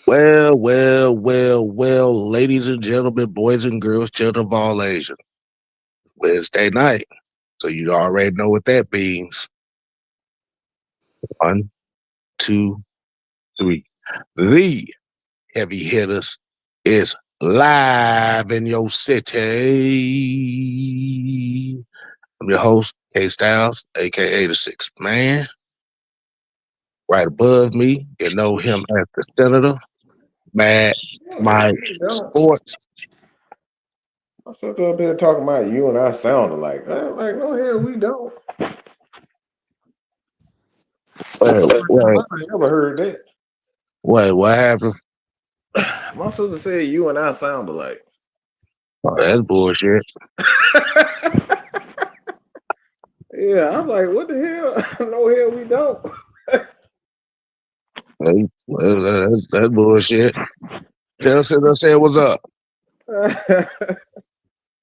Well, ladies and gentlemen, boys and girls, children of all ages. Wednesday night. So you already know what that means. One, two, three. The heavy hitters is live in your city. I'm your host, K Styles, aka the Sixth Man. Right above me, you know him as the Senator, Mad Mike We don't. Sports. I sit up there talking about you and I sound alike. I'm like, no hell, we don't. Wait, wait, I never heard that. what happened? My sister said you and I sound alike. Oh, that's bullshit. Yeah, I'm like, what the hell? No hell, we don't. Hey, well, that's bullshit. Tell Senator say what's up.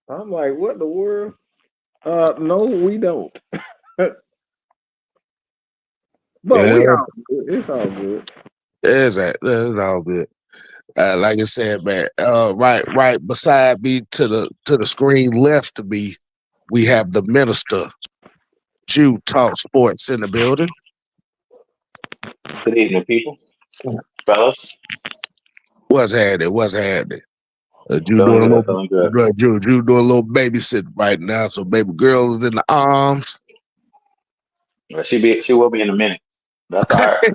I'm like, what the world? No, we don't. But Yeah, we all good. It's all good. there's that. That's all good. Like I said, man. Right beside me to the screen left of me, we have the minister, Jew Talk Sports in the building. Good evening, people, fellas. What's happening? What's happening? Jew Feeling doing a good, little, feeling good. Jew doing a little babysitting right now. So baby girl is in the arms. Well, she will be in a minute. That's all right.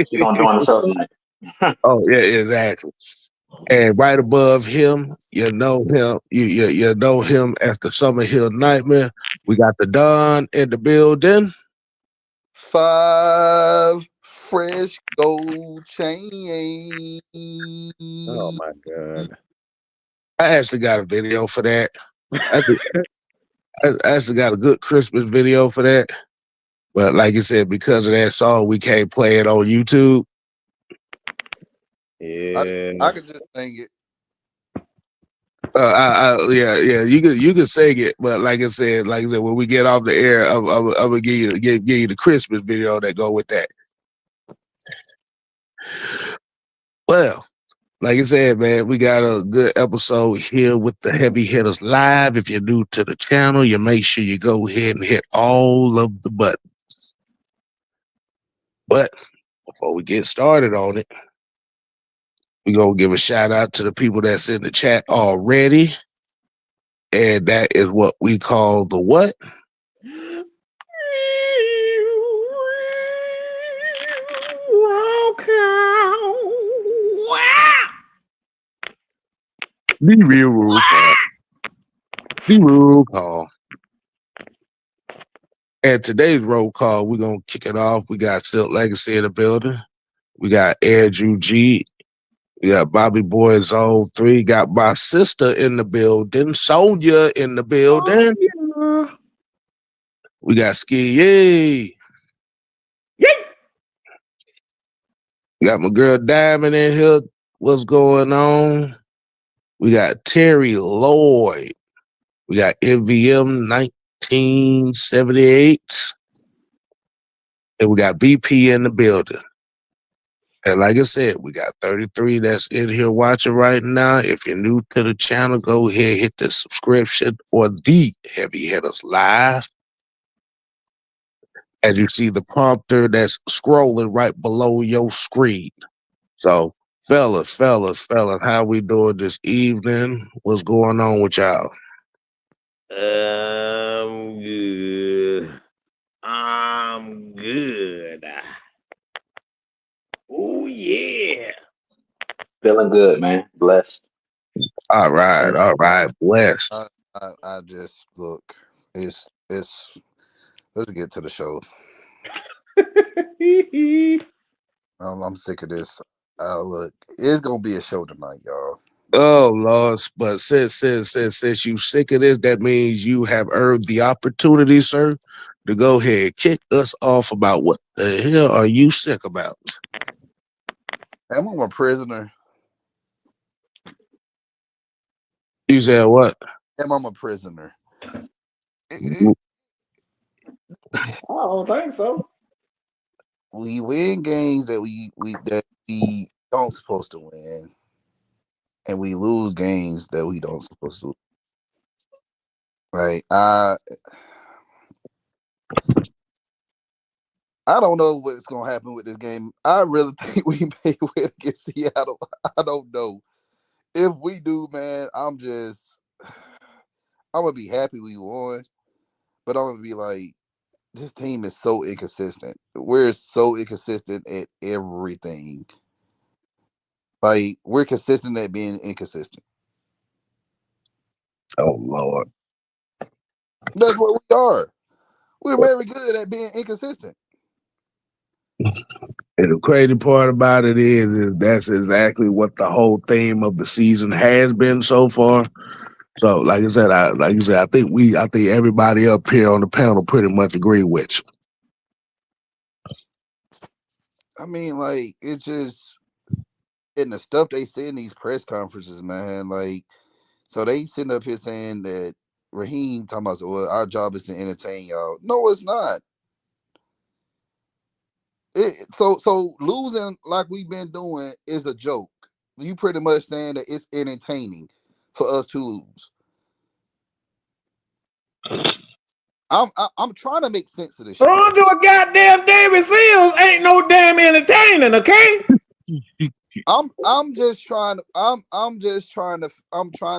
She gonna join the show tonight. Oh yeah, exactly. And right above him, you know him. You know him as the Summer Hill Nightmare. We got the Don in the building. 5 fresh gold chain. Oh my god. I actually got a video for that. I, think- I actually got a good Christmas video for that. But like you said, because of that song, we can't play it on YouTube. Yeah. I could just sing it. Yeah, you can sing it, but like I said, when we get off the air, I'm gonna give you the Christmas video that go with that. Well, like I said, man, we got a good episode here with the Heavy Hitters Live. If you're new to the channel, you make sure you go ahead and hit all of the buttons. But before we get started on it, we're going to give a shout out to the people that's in the chat already. And that is what we call the what? The real roll call. The roll call. And today's roll call, we're going to kick it off. We got Silk Legacy in the building. We got Air Drew G. We got Bobby Boy Zone 3. Got my sister in the building. Sonia in the building. Oh, yeah. We got Ski Yay. Got my girl Diamond in here. What's going on? We got Terry Lloyd. We got MVM 1978. And we got BP in the building. And like I said, we got 33 that's in here watching right now. If you're new to the channel, go ahead, hit the subscription or the Heavy Hitters Live. As you see the prompter that's scrolling right below your screen. So, fellas, how we doing this evening? What's going on with y'all? I'm good. I'm good. Oh yeah. Feeling good, man. Blessed. All right, bless. I just look. It's let's get to the show. I'm sick of this. Look, it's gonna be a show tonight, y'all. Oh Lord, but since you sick of this, that means you have earned the opportunity, sir, to go ahead kick us off about what the hell are you sick about? Am I a prisoner? You said what? Am I a prisoner? I don't think so. We win games that we don't supposed to win, and we lose games that we don't supposed to. Right? I don't know what's gonna happen with this game. I really think we may win against Seattle. I don't know. If we do, man, I'm gonna be happy we won, but I'm gonna be like, this team is so inconsistent. We're so inconsistent at everything. Like, we're consistent at being inconsistent. Oh Lord. That's what we are. We're very good at being inconsistent. And the crazy part about it is that's exactly what the whole theme of the season has been so far. So, like I said, I think everybody up here on the panel pretty much agree with you. I mean, like, it's just in the stuff they say in these press conferences, man. Like, so they sitting up here saying that Raheem talking about, well, our job is to entertain y'all. No, it's not. So losing like we've been doing is a joke. You pretty much saying that it's entertaining for us to lose. I'm trying to make sense of this shit. Throwing to a goddamn David Seals ain't no damn entertaining, okay? I'm trying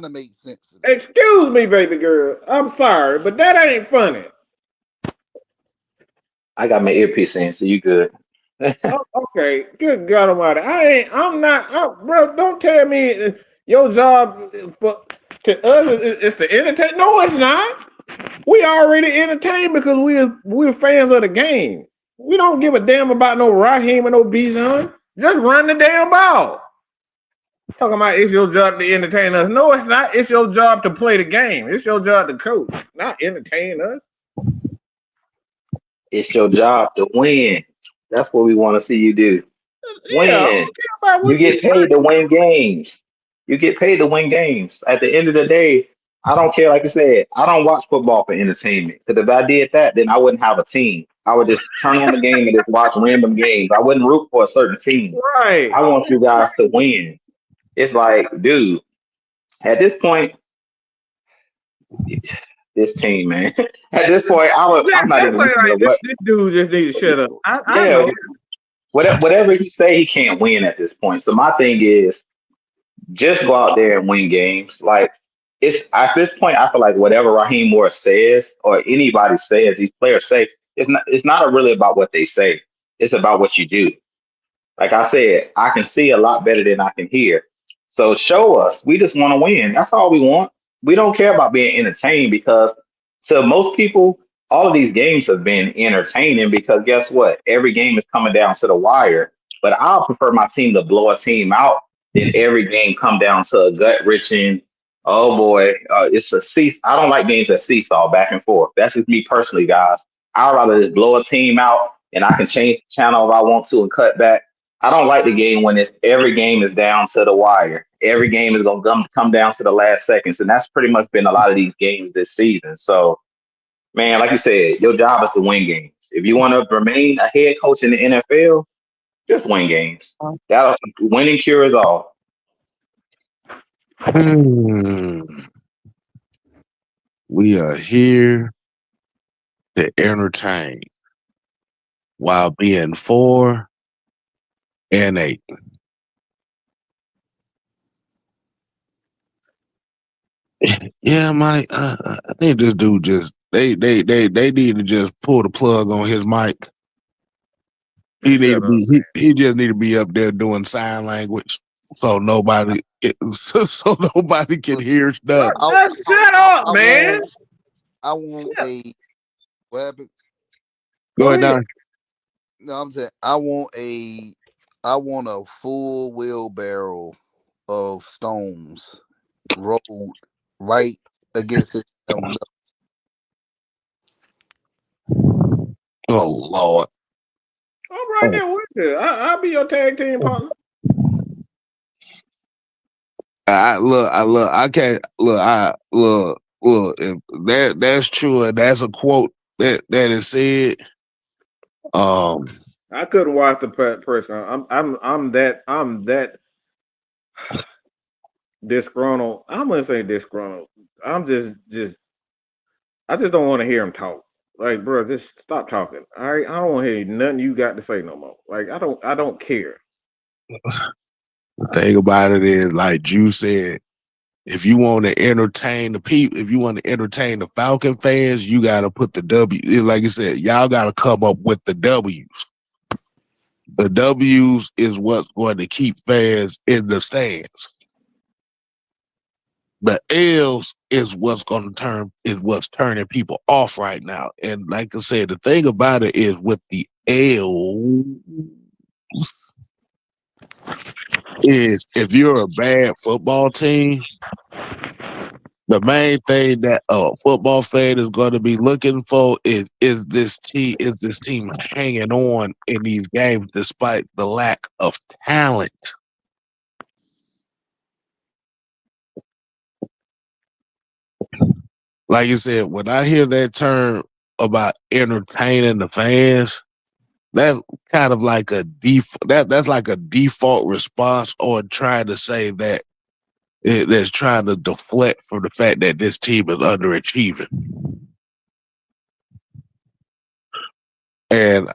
to make sense of it. Excuse me, baby girl. I'm sorry, but that ain't funny. I got my earpiece in, so you good. Okay, good God Almighty. Bro, don't tell me your job to us is to entertain. No, it's not. We already entertained because we're fans of the game. We don't give a damn about no Raheem or no Bijan. Just run the damn ball. Talking about it's your job to entertain us. No, it's not. It's your job to play the game. It's your job to coach, not entertain us. It's your job to win. That's what we want to see you do. Yeah, I don't Win. care about You what you get paid to win games. You get paid to win games. At the end of the day, I don't care. Like I said, I don't watch football for entertainment. Because if I did that, then I wouldn't have a team. I would just turn on the game and just watch random games. I wouldn't root for a certain team. right. I want you guys to win. It's like, dude, at this point, this team, man. At this point, I'm not That's even like, listening to what. this dude just needs to shut up. I Yeah, know. whatever he say, he can't win at this point. So my thing is, just go out there and win games. Like it's at this point, I feel like whatever Raheem Moore says or anybody says, these players say, it's not really about what they say. It's about what you do. Like I said, I can see a lot better than I can hear. So show us. We just want to win. That's all we want. We don't care about being entertained because to most people, all of these games have been entertaining because guess what? Every game is coming down to the wire. But I'll prefer my team to blow a team out than every game come down to a gut wrenching. Oh boy, it's a seesaw. I don't like games that seesaw back and forth. That's just me personally, guys. I'd rather just blow a team out and I can change the channel if I want to and cut back. I don't like the game when it's every game is down to the wire. Every game is gonna come down to the last seconds, and that's pretty much been a lot of these games this season. So, man, like you said, your job is to win games. If you want to remain a head coach in the NFL, just win games. That winning cures all. We are here to entertain while being 4-8. Yeah, Mike. I think this dude just they need to just pull the plug on his mic. He need to be he just need to be up there doing sign language so nobody so nobody can hear stuff. Shut up, man. I want a weapon. Go ahead, Don. No, I'm saying I want a full wheelbarrow of stones rolled right against his helmet. Oh Lord. I'm right there with you. I'll be your tag team partner. Look, if that's true and that's a quote that is said, I couldn't watch the press conference. I'm that disgruntled. I'm gonna say disgruntled. I'm just I just don't want to hear him talk. Like, bro, just stop talking. All right, I don't want to hear nothing you got to say no more. Like, I don't care. The thing about it is, like Drew said, if you want to entertain the people, if you want to entertain the Falcon fans, you got to put the W. Like I said, y'all got to come up with the W's. The W's is what's going to keep fans in the stands. The L's is what's turning people off right now. And like I said, the thing about it is with the L's is if you're a bad football team, the main thing that a football fan is going to be looking for is this team hanging on in these games despite the lack of talent. Like you said, when I hear that term about entertaining the fans, that's kind of like that's like a default response on trying to say that that's trying to deflect from the fact that this team is underachieving. And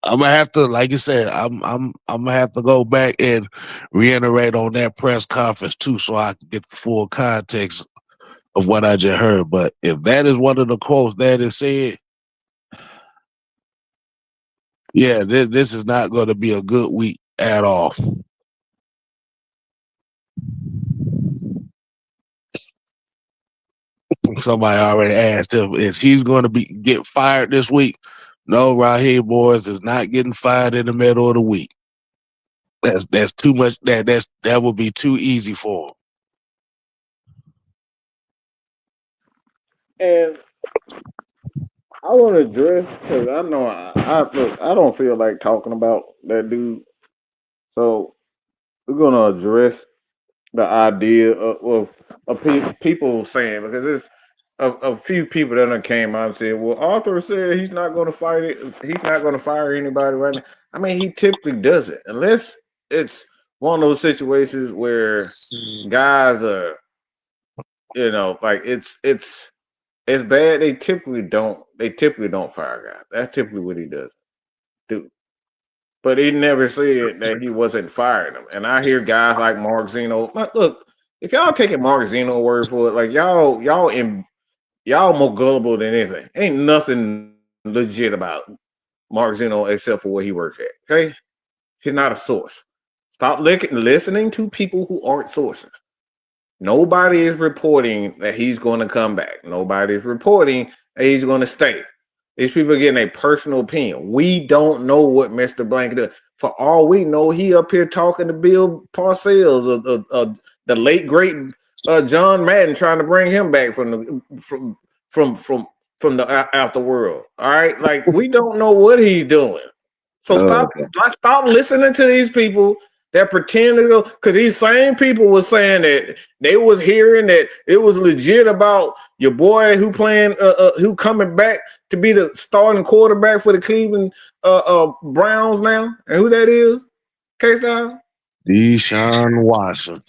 I'm gonna have to, like you said, I'm gonna have to go back and reiterate on that press conference too, so I can get the full context of what I just heard. But if that is one of the quotes that is said, yeah, this is not going to be a good week at all. Somebody already asked him if he's going to get fired this week. No, Raheem Boys is not getting fired in the middle of the week. That's too much. That would be too easy for him. And I want to address because I know look, I don't feel like talking about that dude. So we're gonna address the idea of people saying because it's a few people that came out and said, "Well, Arthur said he's not going to fight it. He's not going to fire anybody right now." I mean, he typically does it unless it's one of those situations where guys are, like it's bad. They typically don't. They typically don't fire guys. That's typically what he does do. But he never said that he wasn't firing them. And I hear guys like Mark Zeno. Look, if y'all taking Mark Zeno word for it, like y'all more gullible than anything. Ain't nothing legit about Mark Zeno except for where he works at. Okay, he's not a source. Stop listening to people who aren't sources. Nobody is reporting that he's going to come back. Nobody is reporting that he's going to stay. These people are getting a personal opinion. We don't know what Mr. Blank does. For all we know, he up here talking to Bill Parcells, the late great John Madden, trying to bring him back from the afterworld. All right, like we don't know what he's doing. So stop listening to these people that pretend to go, because these same people were saying that they was hearing that it was legit about your boy who coming back to be the starting quarterback for the Cleveland Browns now, and who that is, K-Style? Deshaun Watson.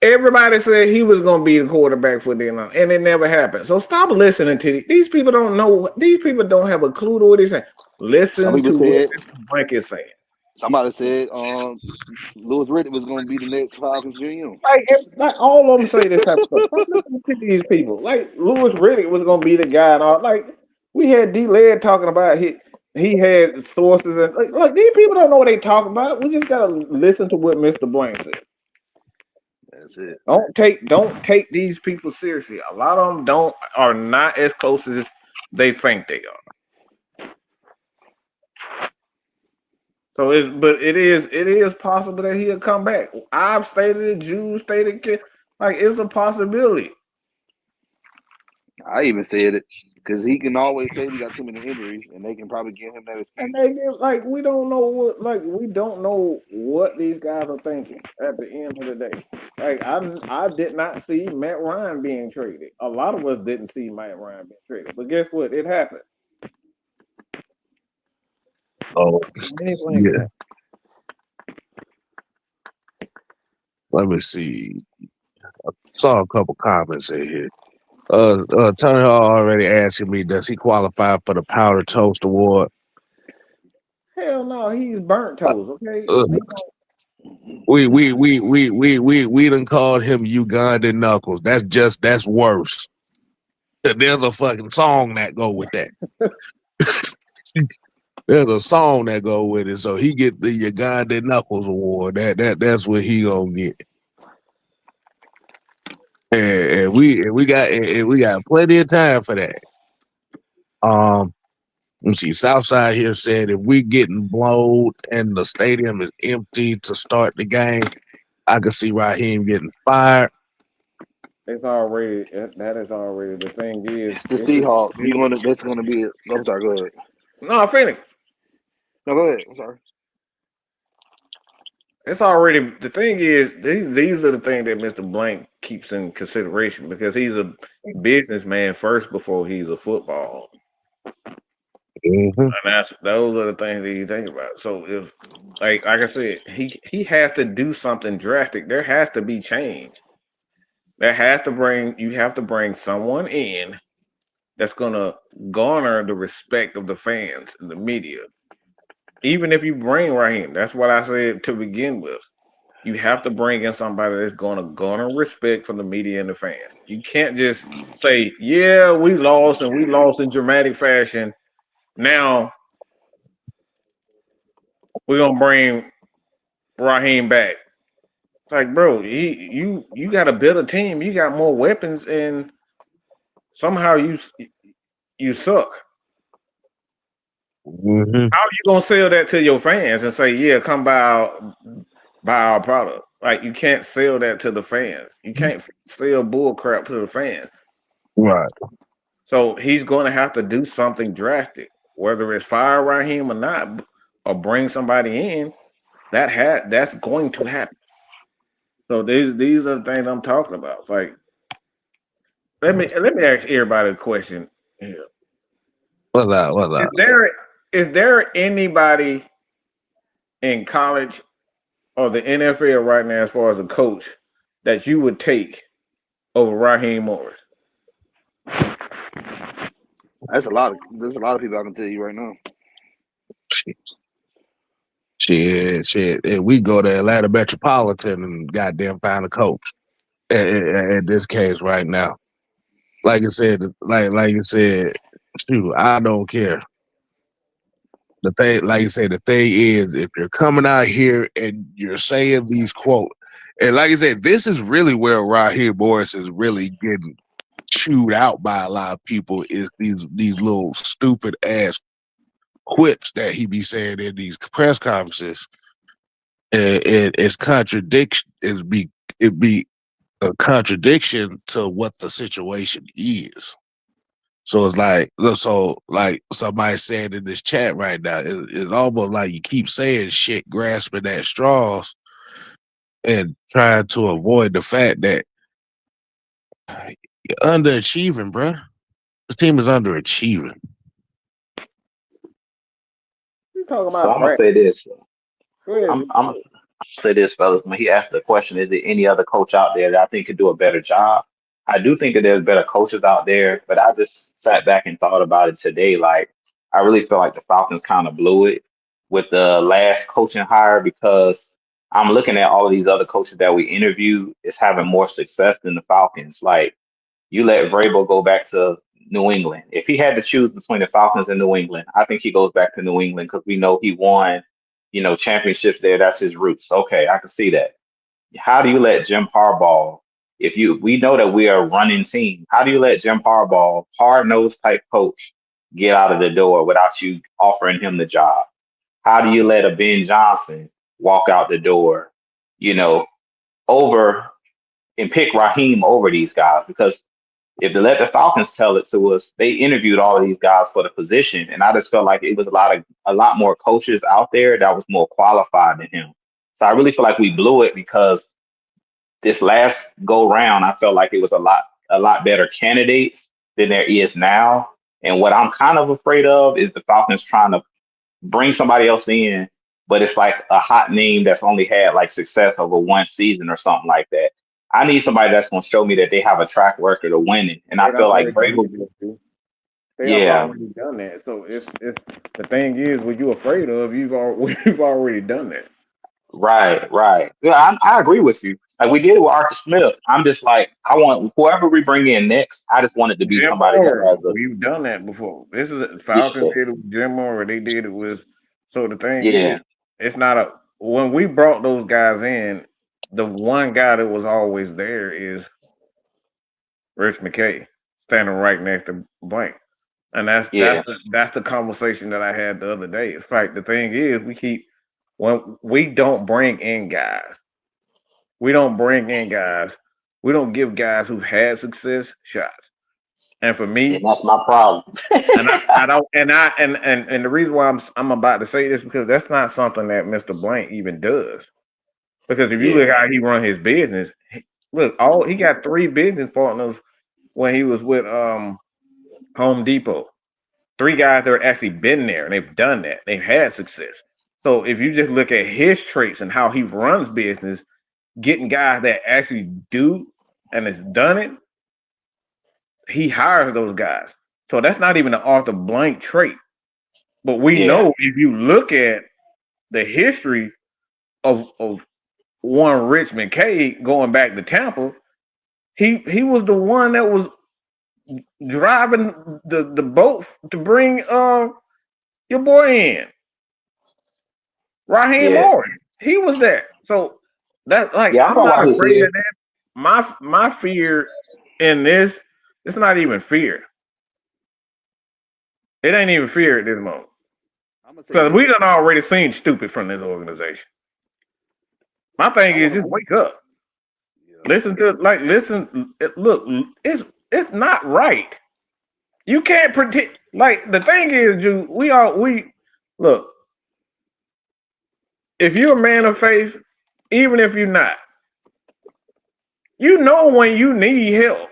Everybody said he was going to be the quarterback for them, and it never happened. So stop listening to these people. Don't know. These people don't have a clue to what they're saying. Listen to what Frank is saying. Somebody said Louis Riddick was going to be the next Falcons GM. Like all of them say this type of stuff. Stop listening to these people. Like Louis Riddick was going to be the guy, and all. Like we had D-Led talking about he had sources, and like these people don't know what they talking about. We just gotta listen to what Mr. Blank said. That's it. Don't take these people seriously. A lot of them are not as close as they think they are. So it is possible that he'll come back. I've stated it, Jude stated it, like it's a possibility. I even said it because he can always say we got too many injuries, and they can probably give him that excuse. And we don't know what these guys are thinking at the end of the day. Like I did not see Matt Ryan being traded. A lot of us didn't see Matt Ryan being traded, but guess what? It happened. Oh, He ain't playing yeah. tonight. Let me see. Saw a couple comments in here. Tony Hall already asking me, does he qualify for the Powder Toast Award? Hell no, he's burnt toast. Okay, Uh, He don't- we done called him Ugandan Knuckles. That's worse. There's a fucking song that go with that. There's a song that go with it, so he get the Ugandan Knuckles Award. That's what he gonna get. And we got plenty of time for that. Let's see, Southside here said if we getting blowed and the stadium is empty to start the game, I could see Raheem getting fired. it's already that is already the thing is. It's the Seahawks. That's gonna be it. I'm sorry, go ahead. No, Phoenix. No, go ahead. I'm sorry. It's already the thing is these are the things that Mr. Blank keeps in consideration because he's a businessman first before he's a football. Mm-hmm. And those are the things that you think about. So if like I said, he has to do something drastic. There has to be change. You have to bring someone in that's gonna garner the respect of the fans and the media. Even if you bring Raheem, that's what I said to begin with. You have to bring in somebody that's gonna garner respect from the media and the fans. You can't just say, yeah, we lost and we lost in dramatic fashion. Now we're gonna bring Raheem back. It's like, bro, you got a better team. You got more weapons, and somehow you suck. Mm-hmm. How are you gonna sell that to your fans and say, yeah, come buy our product? Like you can't sell that to the fans. You can't sell bull crap to the fans. Right. So he's going to have to do something drastic, whether it's fire Raheem or not, or bring somebody in. That's going to happen. So these are the things I'm talking about. It's like let me ask everybody a question here. What's that? What's Is that? there anybody in college or the NFL right now, as far as a coach, that you would take over Raheem Morris? There's a lot of people I can tell you right now. Shit. If we go to Atlanta Metropolitan and goddamn find a coach. In this case, right now, like I said, like you said, shoot, I don't care. The thing, like you said, the thing is, if you're coming out here and you're saying these quotes, and like I said, this is really where Raheem Morris is really getting chewed out by a lot of people is these little stupid ass quips that he be saying in these press conferences. And it's contradiction. It be a contradiction to what the situation is. So it's like somebody said in this chat right now, it's almost like you keep saying shit, grasping at straws, and trying to avoid the fact that you're underachieving, bro. This team is underachieving. You talking So about I'm gonna practice? say this. Go ahead. I'm gonna say this, fellas. When he asked the question, is there any other coach out there that I think could do a better job? I do think that there's better coaches out there, but I just sat back and thought about it today. Like, I really feel like the Falcons kind of blew it with the last coaching hire because I'm looking at all of these other coaches that we interviewed is having more success than the Falcons. Like, you let Vrabel go back to New England. If he had to choose between the Falcons and New England, I think he goes back to New England because we know he won, championships there. That's his roots. Okay, I can see that. How do you let Jim Harbaugh, we know that we are a running team, how do you let Jim Harbaugh, hard-nosed type coach, get out of the door without you offering him the job? How do you let a Ben Johnson walk out the door, you know, over and pick Raheem over these guys? Because if they let the Falcons tell it to us, they interviewed all of these guys for the position, and I just felt like it was a lot more coaches out there that was more qualified than him. So I really feel like we blew it because this last go round, I felt like it was a lot better candidates than there is now. And what I'm kind of afraid of is the Falcons trying to bring somebody else in, but it's like a hot name that's only had like success over one season or something like that. I need somebody that's going to show me that they have a track record of winning. And I They've feel like already Vrabel, done that, too. They have yeah, already done that. So if the thing is, what you're afraid of, we've already done that. right, right. Yeah, I agree with you. Like we did it with Arthur Smith. I'm just like, I want whoever we bring in next, I just want it to be Jim somebody that Mora, has a, we've done that before. This is Falcons yeah, did it with Jim Mora. They did it with. So the thing is, yeah, it's not a. When we brought those guys in, the one guy that was always there is Rich McKay, standing right next to Blank, and yeah, that's the conversation that I had the other day. It's like the thing is, when we don't bring in guys, we don't bring in guys, we don't give guys who've had success shots. And for and me, that's my problem. and I don't, and the reason why I'm about to say this because that's not something that Mr. Blank even does. Because if you Yeah, look how he run his business, look, all he got 3 business partners when he was with Home Depot. 3 guys that are actually been there and they've done that. They've had success. So if you just look at his traits and how he runs business, getting guys that actually do and has done it, he hires those guys. So that's not even an Arthur Blank trait. But we yeah, know if you look at the history of one Rich McKay going back to Tampa, he was the one that was driving the boat to bring your boy in. Raheem yeah, Morris. He was there. So that like yeah. I I'm know not why he's afraid here. of that. My fear in this, it's not even fear. It ain't even fear at this moment. I'm gonna say Because we this. done already seen stupid from this organization. My thing I is want. just wake up. Yeah. Listen to listen. Look, it's not right. You can't pretend. Like the thing is, Ju, we look. If you're a man of faith, even if you're not, you know when you need help.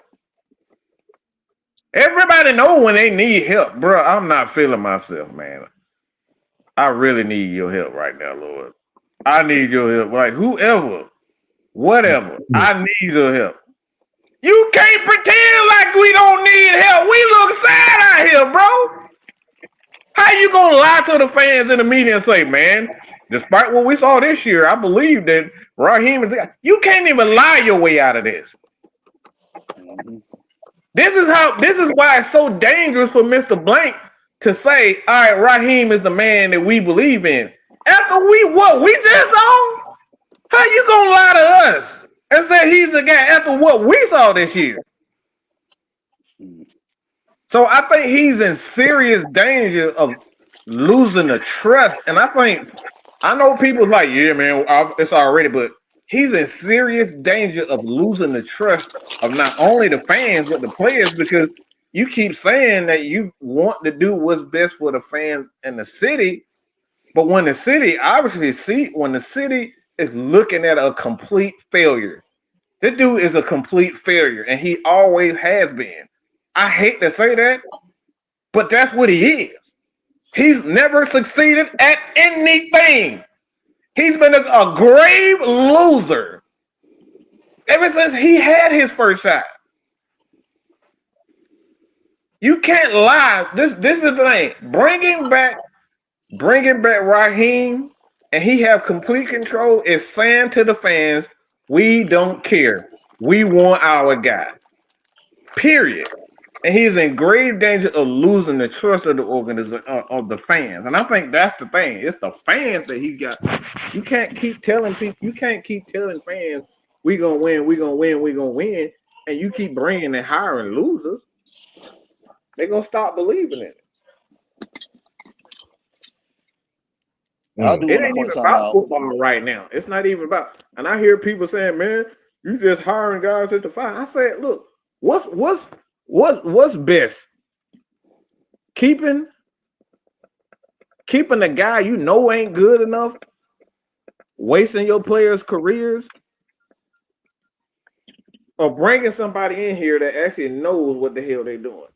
Everybody know when they need help, bro. I'm not feeling myself, man. I really need your help right now, Lord. I need your help. Like whoever, whatever. I need your help. You can't pretend like we don't need help. We look sad out here, bro. How you gonna lie to the fans in the media and say, man, despite what we saw this year, I believe that Raheem is. You can't even lie your way out of this. Mm-hmm. This is why it's so dangerous for Mr. Blank to say, all right, Raheem is the man that we believe in. After we just saw? How you gonna lie to us and say he's the guy after what we saw this year? So I think he's in serious danger of losing the trust. And I know people's like, yeah, man, it's already, but he's in serious danger of losing the trust of not only the fans but the players because you keep saying that you want to do what's best for the fans in the city, but when the city is looking at a complete failure, this dude is a complete failure, and he always has been. I hate to say that, but that's what he is. He's never succeeded at anything. He's been a grave loser ever since he had his first shot. You can't lie. This is the thing. Bringing back Raheem, and he have complete control. Is saying to the fans, we don't care. We want our guy. Period. And he's in grave danger of losing the trust of the organization of the fans. And I think that's the thing. It's the fans that he got. You can't keep telling people. You can't keep telling fans we gonna win. We gonna win. We gonna win. And you keep bringing and hiring losers. They're gonna stop believing in it. I do It want to ain't point even something about out. football right now. It's not even about. And I hear people saying, "Man, you just hiring guys at the fire." I said, "Look, what's best? Keeping the guy you know ain't good enough, wasting your players' careers, or bringing somebody in here that actually knows what the hell they're doing."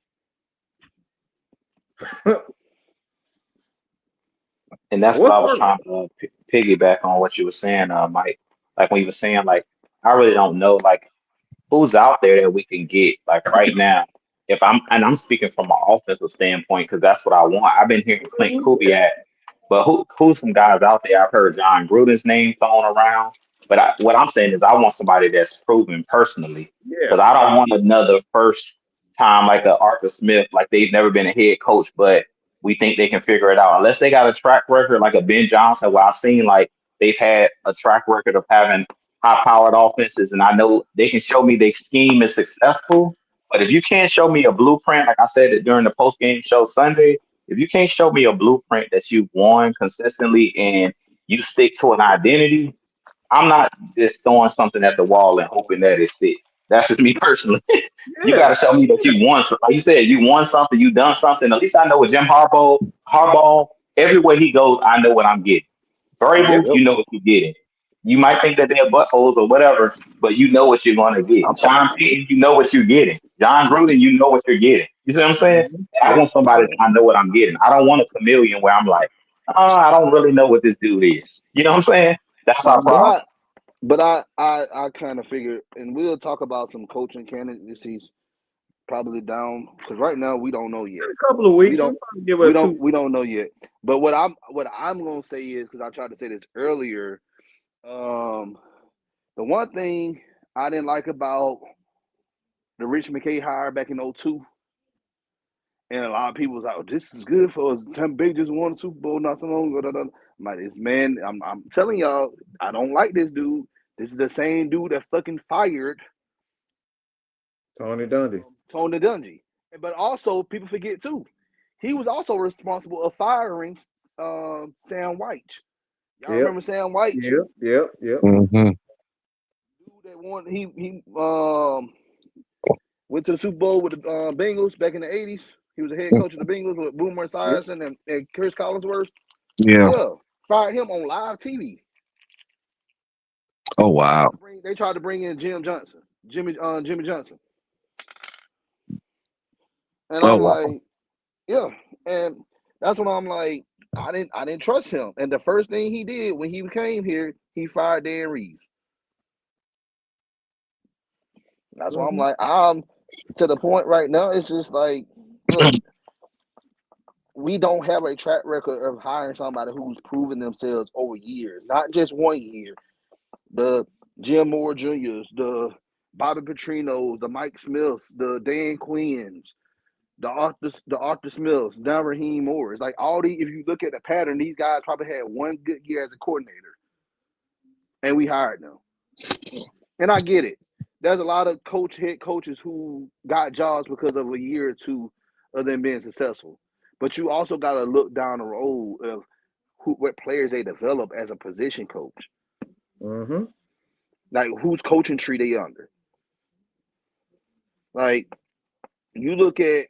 And that's what What's I was working? trying to piggyback on what you were saying, Mike. Like when you were saying, like I really don't know, like who's out there that we can get like right now. If I'm speaking from an offensive standpoint because that's what I want. I've been hearing Clint Kubiak, but who's some guys out there? I've heard John Gruden's name thrown around, but what I'm saying is I want somebody that's proven personally because Yes. I don't want another first time like a Arthur Smith, like they've never been a head coach, but we think they can figure it out unless they got a track record like a Ben Johnson. Where I've seen like they've had a track record of having high-powered offenses, and I know they can show me their scheme is successful. But if you can't show me a blueprint, like I said it during the post-game show Sunday, if you can't show me a blueprint that you've won consistently and you stick to an identity, I'm not just throwing something at the wall and hoping that it sticks. That's just me personally. You got to Yes. show me that you won something. Like you said, you won something, you done something. At least I know with Jim Harbaugh, everywhere he goes, I know what I'm getting. Yes. Variables, Yep. you know what you're getting. You might think that they're buttholes or whatever, but you know what you're going to get. I'm Sean Payton, you know what you're getting. John Gruden, you know what you're getting. You see what I'm saying? Mhm. I Yes. want somebody that I know what I'm getting. I don't want a chameleon where I'm like, I don't really know what this dude is. You know what I'm saying? That's our but Mhm. problem. I kind of figure, and we'll talk about some coaching candidacies probably down because right now we don't know In yet. a couple of We weeks, we'll don't probably give it 2. we don't know yet. But what I'm gonna say is because I tried to say this earlier. Um, the one thing I didn't like about the Rich McKay hire back in '02, and a lot of people was like, oh, "This is good for us." Tampa Bay just won a Super Bowl not so long ago. I'm like, this man, I'm telling y'all, I don't like this dude. This is the same dude that fucking fired Tony Dungy. Tony Dungy. But also, people forget too, he was also responsible of firing Sam White. Y'all Yep. remember Sam White? Yep. Yep. Yep. Mm-hmm. Dude that won, he went to the Super Bowl with the Bengals back in the '80s. He was the head coach of the Bengals with Boomer Yep. Esiason and Chris Collinsworth. Yeah. Yeah, fired him on live TV. Oh wow. They tried to bring in Jimmy Johnson, and Oh I'm wow. like, yeah, and that's when I'm like, I didn't trust him. And the first thing he did when he came here, he fired Dan Reeves. That's why I'm Mhm. like, I'm to the point right now. It's just like, look, we don't have a track record of hiring somebody who's proven themselves over years, not just 1 year. The Jim Moore Juniors, the Bobby Petrinos, the Mike Smiths, the Dan Quinns, the Arthur Smiths, now Raheem Moore. It's like all these. If you look at the pattern, these guys probably had one good year as a coordinator, and we hired them. And I get it. There's a lot of head coaches who got jobs because of a year or two of them being successful. But you also got to look down the road of what players they develop as a position coach. Mhm. Like whose coaching tree they under. Like you look at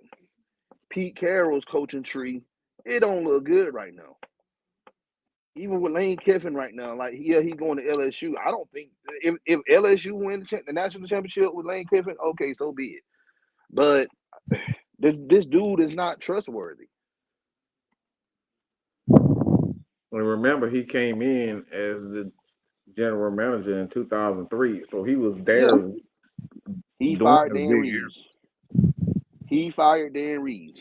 Pete Carroll's coaching tree, it don't look good right now. Even with Lane Kiffin right now, like yeah, he's going to LSU. I don't think if LSU win the national championship with Lane Kiffin, okay, so be it. But this dude is not trustworthy. And remember, he came in as the general manager in 2003, so he was Yeah, there he during fired the Dan big year. Reeves. He fired Dan Reeves.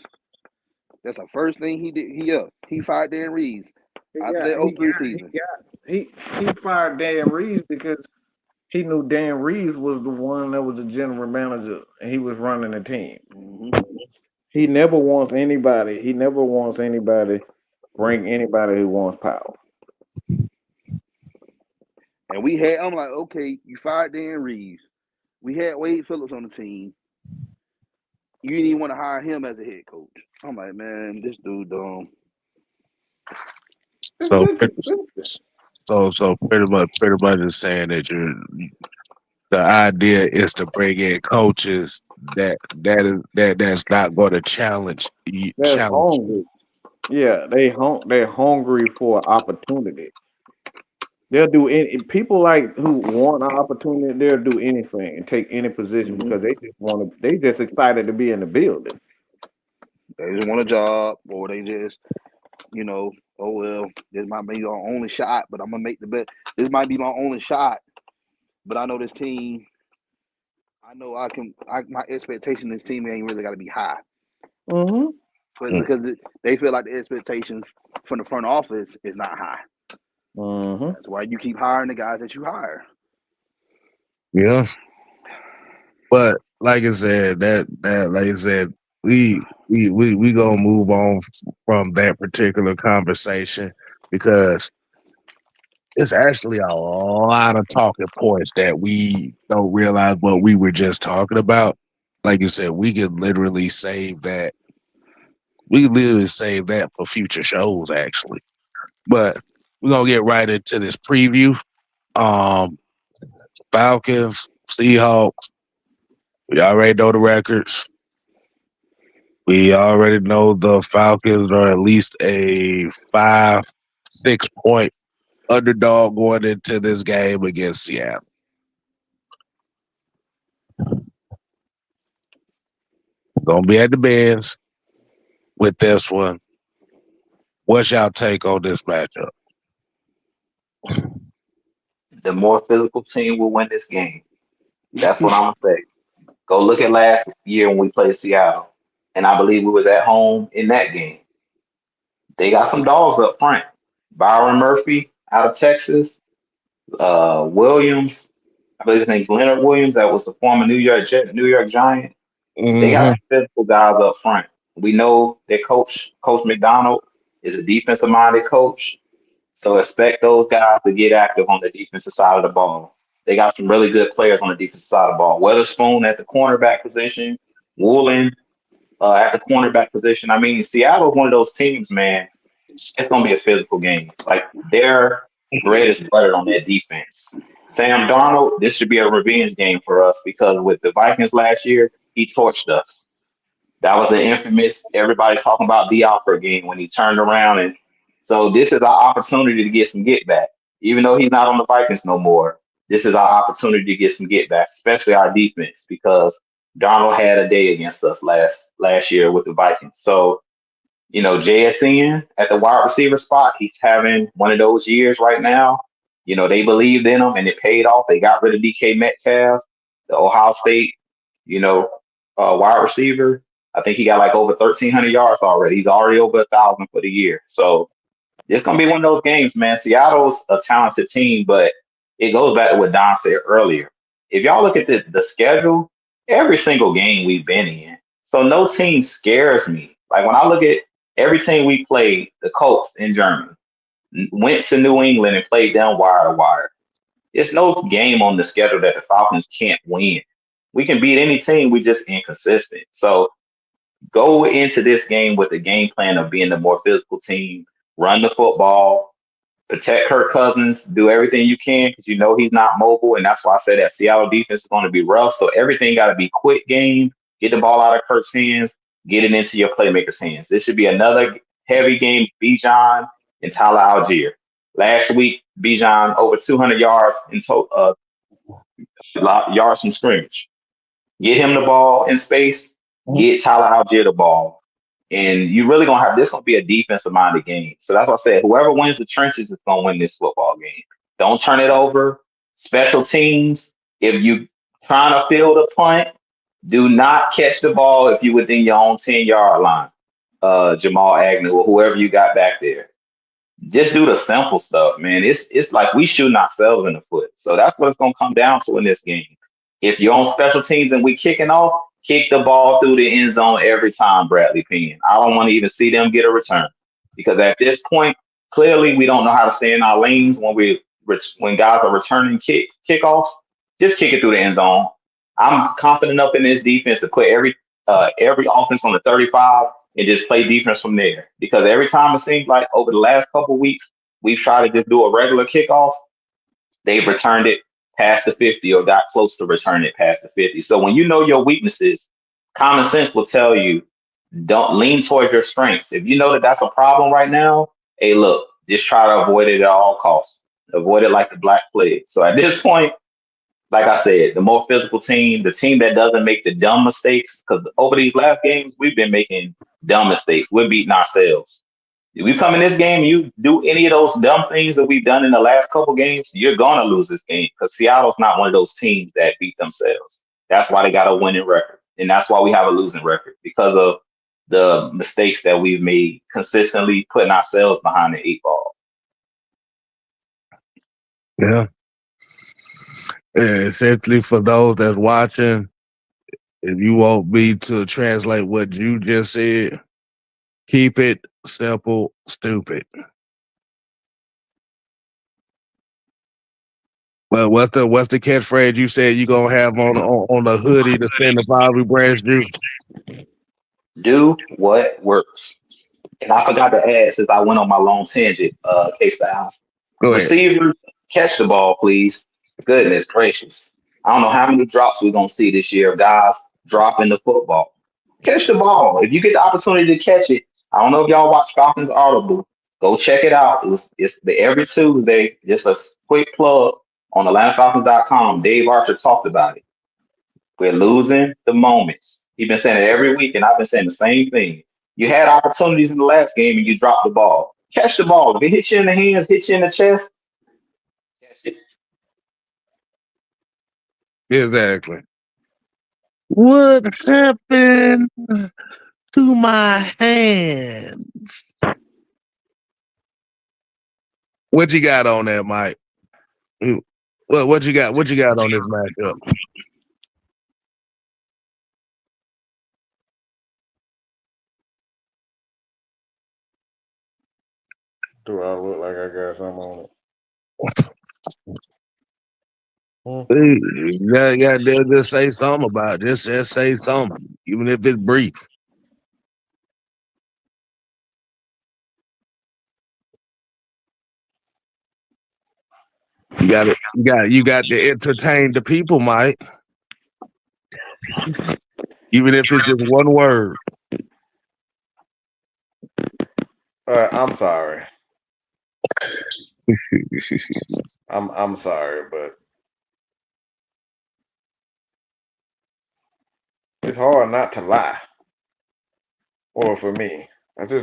That's the first thing he did. He fired Dan Reeves He after got. that He '03 got. season. He fired Dan Reeves because he knew Dan Reeves was the one that was the general manager and he was running the team. Mm-hmm. He never wants anybody. He never wants anybody bring anybody who wants power. And I'm like, okay, you fired Dan Reeves. We had Wade Phillips on the team. You didn't even want to hire him as a head coach. I'm like, man, this dude dumb. So pretty much just saying that the idea is to bring in coaches that's not going to That's challenge. hungry. Yeah, they're hungry for opportunity. They'll do any people like who want an opportunity. They'll do anything and take any position Mm-hmm. because they just want to. They just excited to be in the building. They just want a job, or they just you know, oh well, this might be our only shot, but I'm gonna make the bet. This might be my only shot, but I know this team. I know I can. My expectation of this team ain't really got to be high, Mm-hmm. but because they feel like the expectations from the front office is not high. Mm-hmm. That's why you keep hiring the guys that you hire. Yeah. But like I said, like I said, we gonna move on from that particular conversation because it's actually a lot of talking points that we don't realize what we were just talking about. Like you said, we can literally save that. We can literally save that for future shows, actually. But we're gonna get right into this preview. Um, Falcons, Seahawks. We already know the records. We already know the Falcons are at least a 5, 6 point underdog going into this game against Seattle. Gonna be at the Benz with this one. What's y'all take on this matchup? The more physical team will win this game. That's what I'm gonna say. Go look at last year when we played Seattle, and I believe we was at home in that game. They got some dogs up front. Byron Murphy out of Texas, Williams, I believe his name's Leonard Williams. That was the former New York Jet, New York Giant. They got Mm-hmm. some physical guys up front. We know their coach, Coach McDonald, is a defensive minded coach. So expect those guys to get active on the defensive side of the ball. They got some really good players on the defensive side of the ball. Weatherspoon at the cornerback position, Woolen at the cornerback position. I mean, Seattle's one of those teams, man. It's gonna be a physical game. Like their bread is buttered on their defense. Sam Darnold, this should be a revenge game for us because with the Vikings last year, he torched us. That was an infamous everybody talking about the Alford game when he turned around, and so this is our opportunity to get some get back. Even though he's not on the Vikings no more, this is our opportunity to get some get back, especially our defense, because Donald had a day against us last year with the Vikings. So, JSN at the wide receiver spot, he's having one of those years right now. They believed in him and it paid off. They got rid of DK Metcalf, the Ohio State, you know, wide receiver. I think he got like over 1,300 yards already. He's already over 1,000 for the year. So it's gonna be one of those games, man. Seattle's a talented team, but it goes back to what Don said earlier. If y'all look at the schedule, every single game we've been in, so no team scares me. Like when I look at every team we played, the Colts in Germany, went to New England and played them wire to wire. There's no game on the schedule that the Falcons can't win. We can beat any team, we just inconsistent. So go into this game with the game plan of being the more physical team, run the football, protect Kirk Cousins, do everything you can because he's not mobile, and that's why I said that Seattle defense is going to be rough. So everything got to be quick game. Get the ball out of Kirk's hands, get it into your playmakers' hands. This should be another heavy game. Bijan and Tyler Algier. Last week, Bijan over 200 yards in total yards from scrimmage. Get him the ball in space. Get Tyler Algier the ball. And you really gonna have this gonna be a defensive minded game. So that's what I said. Whoever wins the trenches is gonna win this football game. Don't turn it over. Special teams. If you trying to field a punt, do not catch the ball if you within your own 10-yard line. Jamal Agnew or whoever you got back there. Just do the simple stuff, man. It's like we shooting ourselves in the foot. So that's what it's gonna come down to in this game. If you're on special teams and we kicking off, kick the ball through the end zone every time, Bradley Penn. I don't want to even see them get a return because at this point, clearly we don't know how to stay in our lanes when guys are returning kickoffs. Just kick it through the end zone. I'm confident enough in this defense to put every offense on the 35 and just play defense from there. Because every time it seems like over the last couple of weeks, we've tried to just do a regular kickoff, they've returned it past the 50 or got close to returning it past the 50. So when you know your weaknesses, common sense will tell you don't lean towards your strengths. If you know that that's a problem right now, hey, look, just try to avoid it at all costs. Avoid it like the Black Plague. So at this point, like I said, the more physical team, the team that doesn't make the dumb mistakes, because over these last games, we've been making dumb mistakes. We're beating ourselves. If we come in this game and you do any of those dumb things that we've done in the last couple games, you're gonna lose this game because Seattle's not one of those teams that beat themselves. That's why they got a winning record, and that's why we have a losing record because of the mistakes that we've made consistently putting ourselves behind the 8 ball. Yeah. Essentially, for those that's watching, if you want me to translate what you just said, keep it simple, stupid. Well, what's the catchphrase you said you gonna have on the hoodie to send the Bobby Branch juice? Do what works. And I forgot to add, since I went on my long tangent, Case Styles. Go ahead. Receivers, catch the ball, please. Goodness gracious. I don't know how many drops we're going to see this year of guys dropping the football. Catch the ball. If you get the opportunity to catch it, I don't know if y'all watch Falcons Audible. Go check it out. It's every Tuesday. Just a quick plug on AtlantaFalcons.com. Dave Archer talked about it. We're losing the moments. He's been saying it every week, and I've been saying the same thing. You had opportunities in the last game, and you dropped the ball. Catch the ball. If it hits you in the hands, hits you in the chest, catch it. Exactly. What happened to my hands? What you got on there, Mike? What you got? What you got on this matchup? Do I look like I got something on it? Yeah, they'll just say something about it. Just say something, even if it's brief. You got to entertain the people, Mike. Even if it's just one word. I'm sorry. I'm sorry, but it's hard not to lie. Or for me, the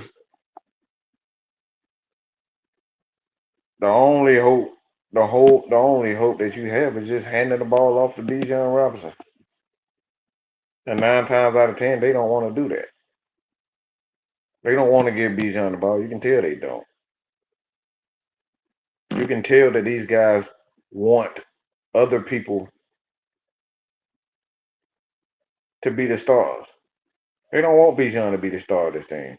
only hope that you have is just handing the ball off to Bijan Robinson. And 9 times out of 10, they don't want to do that. They don't want to give Bijan the ball. You can tell they don't. You can tell that these guys want other people to be the stars. They don't want Bijan to be the star of this team.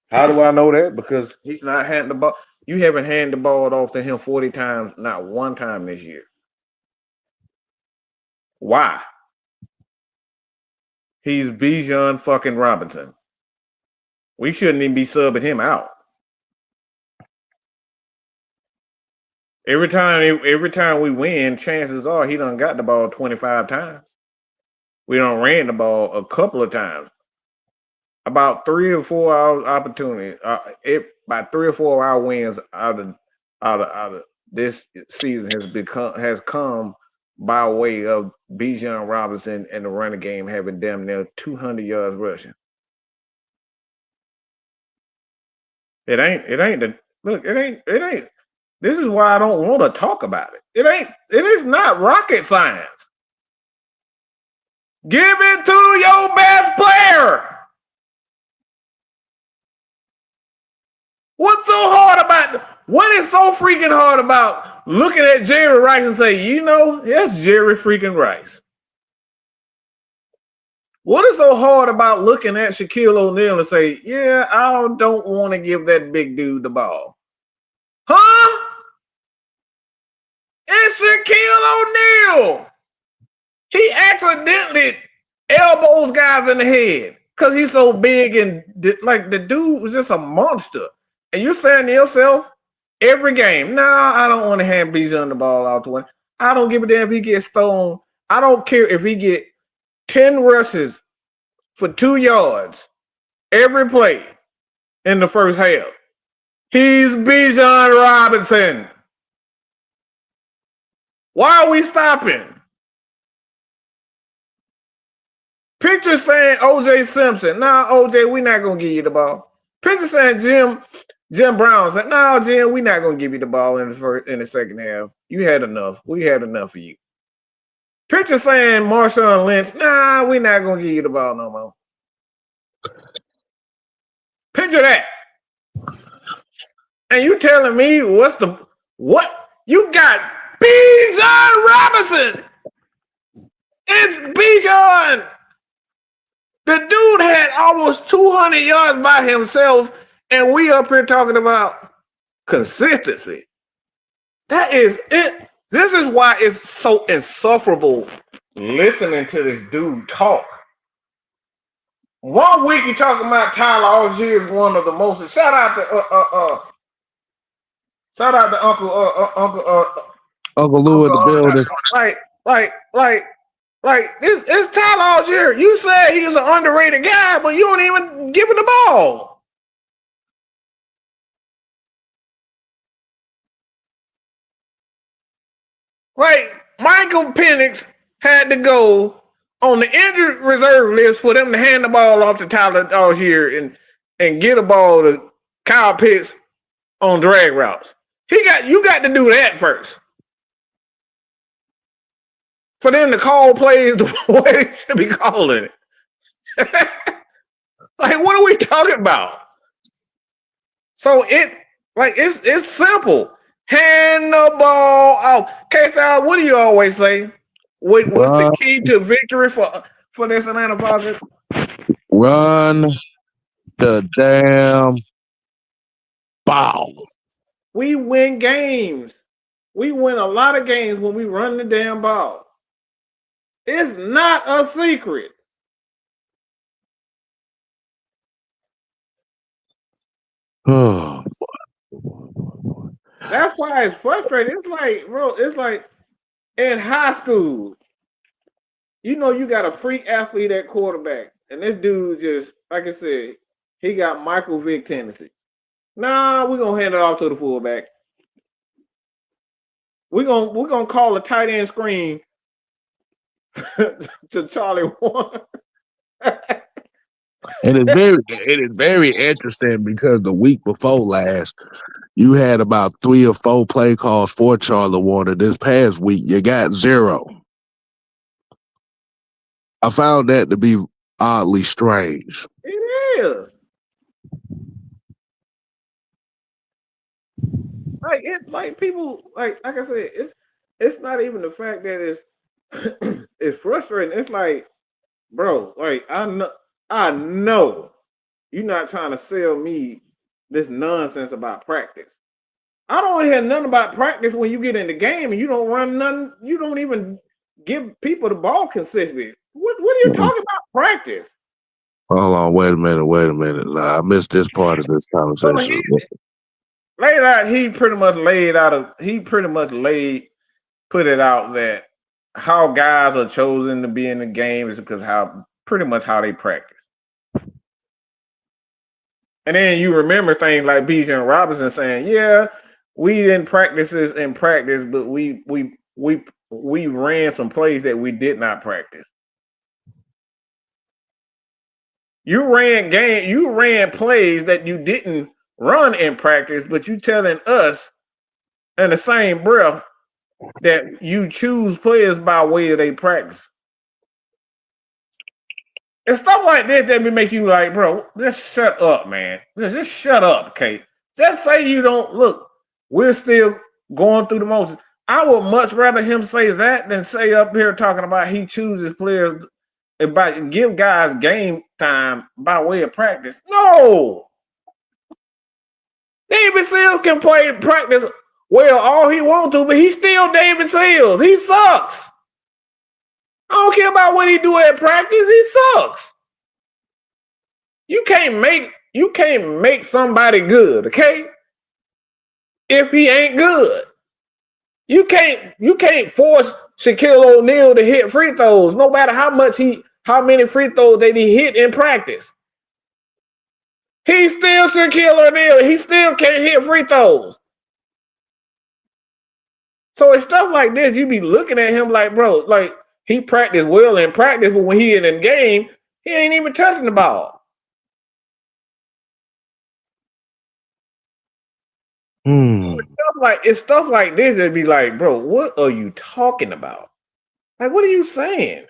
How do I know that? Because he's not handing the ball. You haven't handed the ball off to him 40 times, not one time this year. Why? He's Bijan fucking Robinson. We shouldn't even be subbing him out. Every time we win, chances are he done got the ball 25 times. We done ran the ball a couple of times. About 3 or 4 hours opportunity. About 3 or 4 hour wins out of this season has come by way of Bijan Robinson and the running game having damn near 200 yards rushing. It ain't. This is why I don't want to talk about it. It is not rocket science. Give it to your best player. What is so freaking hard about looking at Jerry Rice and say, that's Jerry freaking Rice? What is so hard about looking at Shaquille O'Neal and say, yeah, I don't want to give that big dude the ball? Huh? It's Shaquille O'Neal. He accidentally elbows guys in the head because he's so big and like the dude was just a monster. And you're saying to yourself, every game, I don't want to hand Bijan the ball out to him. I don't give a damn if he gets thrown. I don't care if he get 10 rushes for 2 yards every play in the first half. He's Bijan Robinson. Why are we stopping? Picture saying O.J. Simpson. OJ, we're not going to give you the ball. Picture saying Jim Brown said, "No, Jim, we're not gonna give you the ball in the second half. You had enough. We had enough of you." Picture saying Marshawn Lynch, "Nah, we're not gonna give you the ball no more." Picture that. And you telling me what? You got Bijan Robinson. It's Bijan. The dude had almost 200 yards by himself, and we up here talking about consistency. That is it. This is why it's so insufferable listening to this dude talk. 1 week you talking about Tyler Algier is one of the most. Shout out to Uncle Lou in the building. Like this is Tyler Algier. You said he was an underrated guy, but you don't even give him the ball. Like Michael Penix had to go on the injured reserve list for them to hand the ball off to Tyler Algier and get a ball to Kyle Pitts on drag routes. You got to do that first. For them to call plays the way they should be calling it. Like, what are we talking about? So it's simple. Hand the ball out. K-Style, what do you always say? What's the key to victory for this Atlanta Falcons? Run the damn ball. We win games. We win a lot of games when we run the damn ball. It's not a secret. Oh, That's why it's frustrating. It's like, bro, it's like in high school, you know, you got a freak athlete at quarterback, and this dude just, like I said, he got Michael Vick tendencies. Nah, we're gonna hand it off to the fullback. We're gonna call a tight end screen to Charlie Warner. And it is very interesting because the week before last, you had about 3 or 4 play calls for Charlie Warner. This past week, you got 0. I found that to be oddly strange. It is. Like people like I said, it's not even the fact that it's it's frustrating. It's like, bro, like I know you're not trying to sell me this nonsense about practice. I don't hear nothing about practice when you get in the game and you don't run nothing. You don't even give people the ball consistently. What are you talking about practice? Hold on, wait a minute. Nah, I missed this part of this conversation. He pretty much put it out that how guys are chosen to be in the game is because how they practice. And then you remember things like Bijan Robinson saying, "Yeah, we didn't practice this in practice, but we ran some plays that we did not practice." You ran plays that you didn't run in practice, but you telling us in the same breath that you choose players by way of their practice. And stuff like this that would make you like, bro, just shut up, man. Just shut up, Kate. Just say you don't look. We're still going through the motions. I would much rather him say that than say up here talking about he chooses players about give guys game time by way of practice. No. David Seals can play practice well all he wants to, but he's still David Seals. He sucks. I don't care about what he do at practice. He sucks. You can't make somebody good, okay? If he ain't good. You can't force Shaquille O'Neal to hit free throws, no matter how many free throws that he hit in practice. He's still Shaquille O'Neal. He still can't hit free throws. So it's stuff like this. You be looking at him like, bro, like he practiced well in practice, but when he in the game, he ain't even touching the ball. Stuff like this that be like, bro, what are you talking about? Like, what are you saying?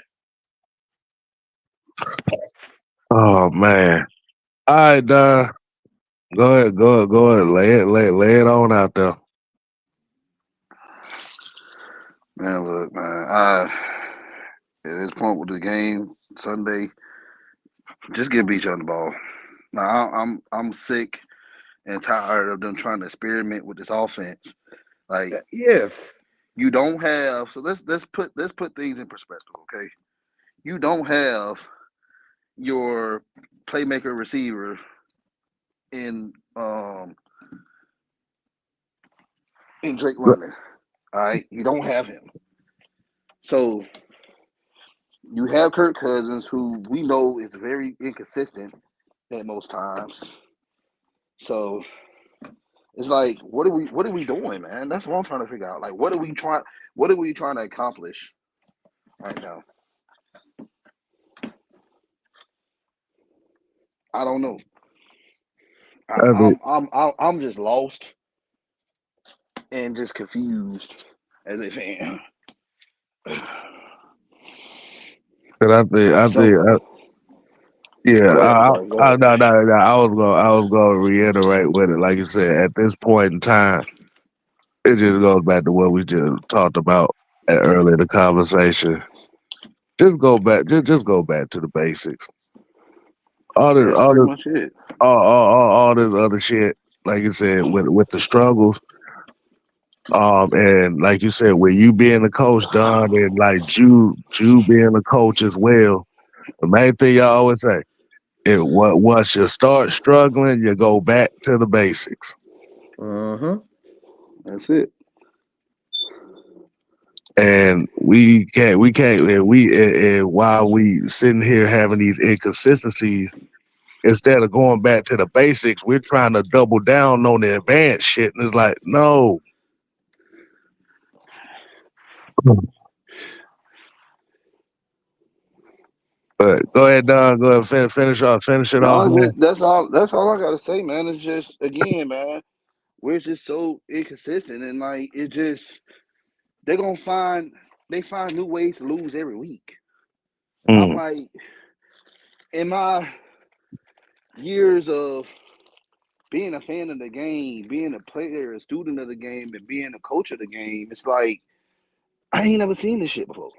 Oh man. All right, Don. Go ahead. Lay it on out there. Man, look, man. At this point with the game Sunday, just give each other the ball. Now I'm sick and tired of them trying to experiment with this offense. Like Yes. you don't have. So let's put things in perspective, okay? You don't have your playmaker receiver in Drake London. All right, you don't have him. So you have Kirk Cousins, who we know is very inconsistent at most times. So it's like, what are we doing, man? That's what I'm trying to figure out. Like, what are we trying to accomplish right now? I don't know. I'm just lost and just confused as a fan. But yeah, Go ahead. I'm sorry. Go ahead. no, I was going to reiterate with it. Like you said, at this point in time, it just goes back to what we just talked about earlier in the conversation. Just go back, just go back to the basics. All this, That's all pretty this, much it. all this other shit. Like you said, with the struggles, and like you said, with you being a coach, Don, and like you being a coach as well. The main thing y'all always say. Once you start struggling, you go back to the basics. Mm-hmm. That's it. And and while we sitting here having these inconsistencies, instead of going back to the basics, we're trying to double down on the advanced shit. And it's like, no. But go ahead, Don. Go ahead, finish it off, No, man. that's all. That's all I gotta say, man. It's just again, man. We're just so inconsistent, and like it just they're gonna find they find new ways to lose every week. I'm Mm. like, in my years of being a fan of the game, being a player, a student of the game, and being a coach of the game, it's like I ain't never seen this shit before.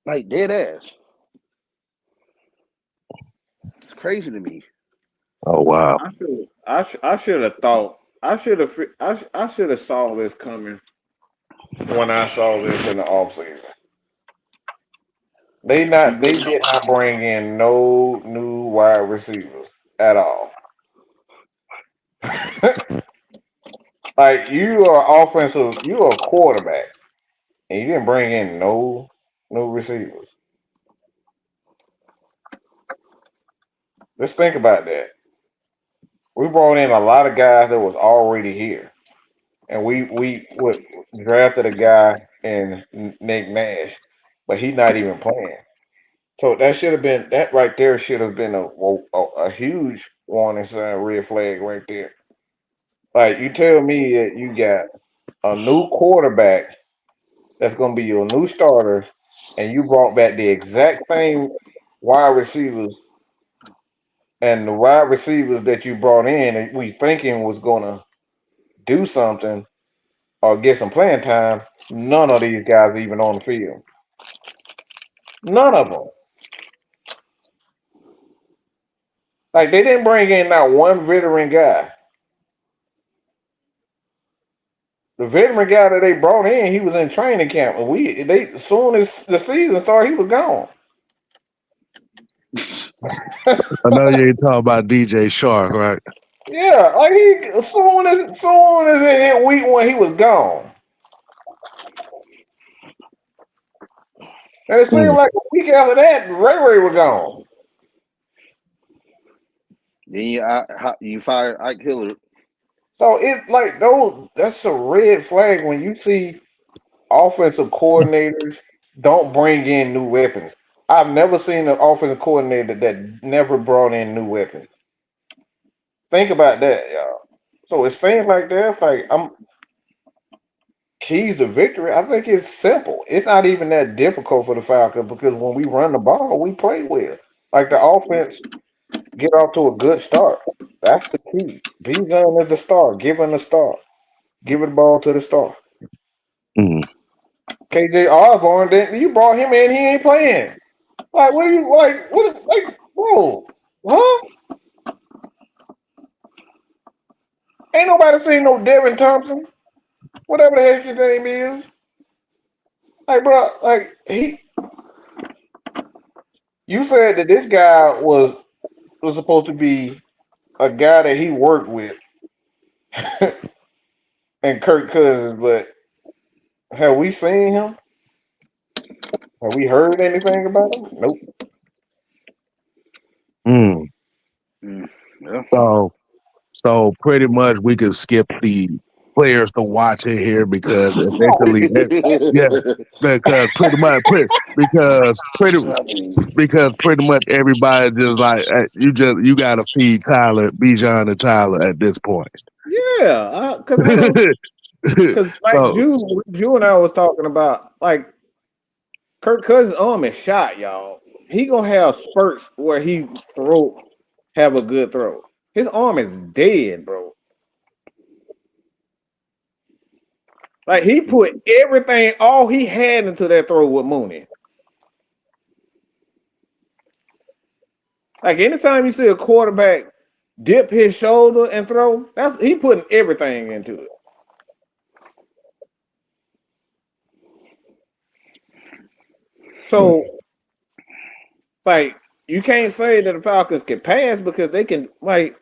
Like dead ass. It's crazy to me. Oh wow. I should have thought. I should have saw this coming when I saw this in the offseason. They did not bring in no new wide receivers at all. Like you are offensive, you are a quarterback, and you didn't bring in no receivers. Let's think about that. We brought in a lot of guys that was already here, and we drafted a guy in Nick Nash, but he's not even playing. So that should have been that right there. Should have been a huge warning sign, red flag right there. Like you tell me that you got a new quarterback that's going to be your new starter, and you brought back the exact same wide receivers, and the wide receivers that you brought in, and we thinking was going to do something or get some playing time. None of these guys are even on the field. None of them. Like they didn't bring in not one veteran guy. The veteran guy that they brought in, he was in training camp, and they as soon as the season started, he was gone. I know you ain't talking about DJ Shark, right? Yeah, like he as it hit week one, he was gone. And it seemed Mm. like a week after that, Ray was gone. Then you fire Ike Hiller. So it's like those. That's a red flag when you see offensive coordinators don't bring in new weapons. I've never seen an offensive coordinator that never brought in new weapons. Think about that, y'all. So it's things like that. It's like I'm keys to victory. I think it's simple. It's not even that difficult for the Falcons because when we run the ball, we play well. Like the offense get off to a good start. That's the key. Bijan is the star. Give him the start. Give the ball to the star. Mm. KJ Osborne, then you brought him in, he ain't playing. Like, what are you like? What, like, bro? Huh? Ain't nobody seen no Devin Thompson, whatever the heck his name is. Like, bro, like you said that this guy was supposed to be a guy that he worked with and Kirk Cousins, but have we seen him? Have we heard anything about him? Nope. Mm. Yeah. So pretty much we could skip the players to watch it here because No. eventually, yeah, because because pretty I mean, because pretty much everybody just like you got to feed Tyler, Bijan, and Tyler at this point. Yeah, because I don't. Because like So Jew and I was talking about, like Kirk Cousins' arm is shot, y'all. He gonna have spurts where he have a good throw. His arm is dead, bro. Like he put everything, all he had into that throw with Mooney. Like anytime you see a quarterback dip his shoulder and throw, that's he putting everything into it. So like you can't say that the Falcons can pass because they can like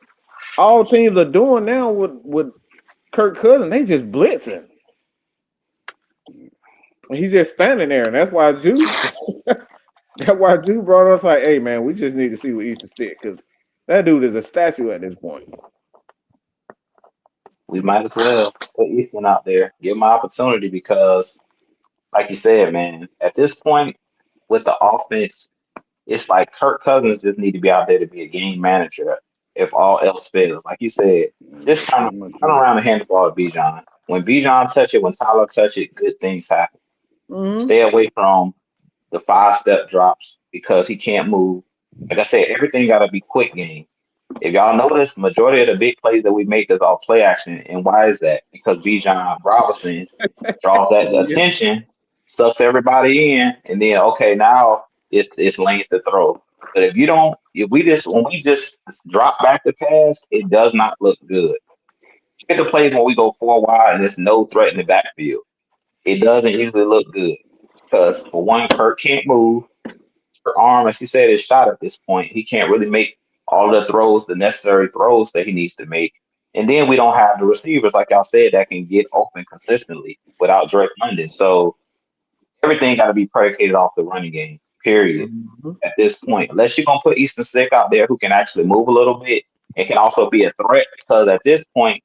all teams are doing now with Kirk Cousins, they just blitzing. He's just standing there, and that's why Drew brought us like, hey man, we just need to see what Easton stick because that dude is a statue at this point. We might as well put Easton out there, give him an opportunity because, like you said, man, at this point with the offense, it's like Kirk Cousins just need to be out there to be a game manager if all else fails. Like you said, just pretty much turn it. around and hand the ball to Bijan. When Bijan touch it, when Tyler touch it, good things happen. Mm-hmm. Stay away from the 5-step drops because he can't move. Like I said, everything got to be quick game. If y'all notice, majority of the big plays that we make is all play action. And why is that? Because Bijan Robinson draws that Yeah. attention, sucks everybody in, and then okay, now it's lanes to throw. But if we just when we just drop back the pass, it does not look good. Look at the plays when we go 4 wide and there's no threat in the backfield. It doesn't usually look good because for one, Kirk can't move. Her arm, as he said, is shot at this point. He can't really make all the throws, the necessary throws that he needs to make. And then we don't have the receivers, like y'all said, that can get open consistently without Drake London. So everything got to be predicated off the running game, period. Mm-hmm. At this point, unless you're going to put Easton Stick out there who can actually move a little bit and can also be a threat, because at this point,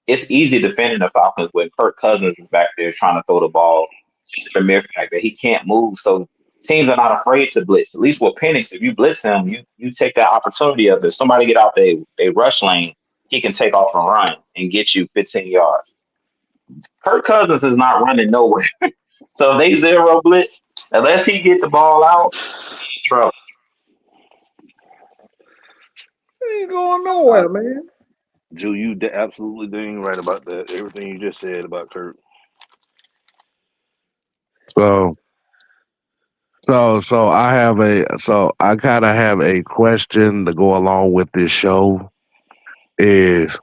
it's easy defending the Falcons when Kirk Cousins is back there trying to throw the ball. Just the mere fact that he can't move. So teams are not afraid to blitz. At least with Penix, if you blitz him, you take that opportunity of if somebody get out they rush lane, he can take off and run and get you 15 yards. Kirk Cousins is not running nowhere. So if they zero blitz, unless he get the ball out, he's in trouble. Ain't going I, nowhere, man. Drew, you absolutely dang right about that. Everything you just said about Kurt. so so I kind of have a question to go along with this show. Is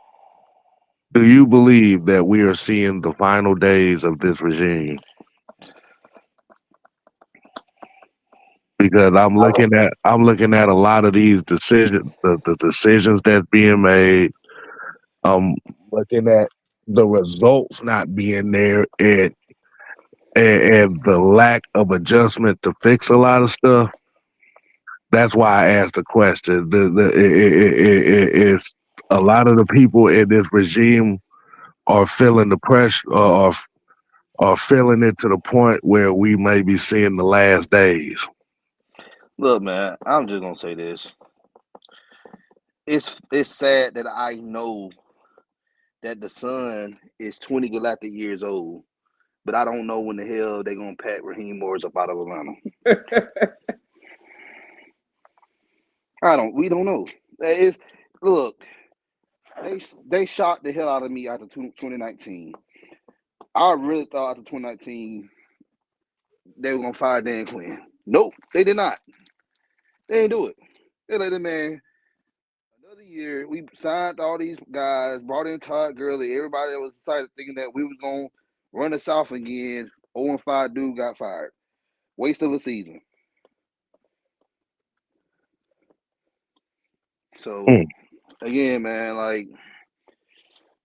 do you believe that we are seeing the final days of this regime? Because I'm looking at a lot of these decisions, the decisions that's being made. I'm looking at the results not being there and the lack of adjustment to fix a lot of stuff. That's why I asked the question. It's a lot of the people in this regime are feeling the pressure or are feeling it to the point where we may be seeing the last days. Look, man, I'm just gonna say this. It's sad that I know that the son is 20 galactic years old, but I don't know when the hell they're gonna pack Raheem Morris up out of Atlanta. We don't know. It's, look, they shot the hell out of me after 2019. I really thought after 2019 they were gonna fire Dan Quinn. Nope, they did not. They didn't do it. They let the man another year. We signed all these guys, brought in Todd Gurley. Everybody that was excited thinking that we was gonna run the South again. 0-5 dude got fired. Waste of a season. So again, man, like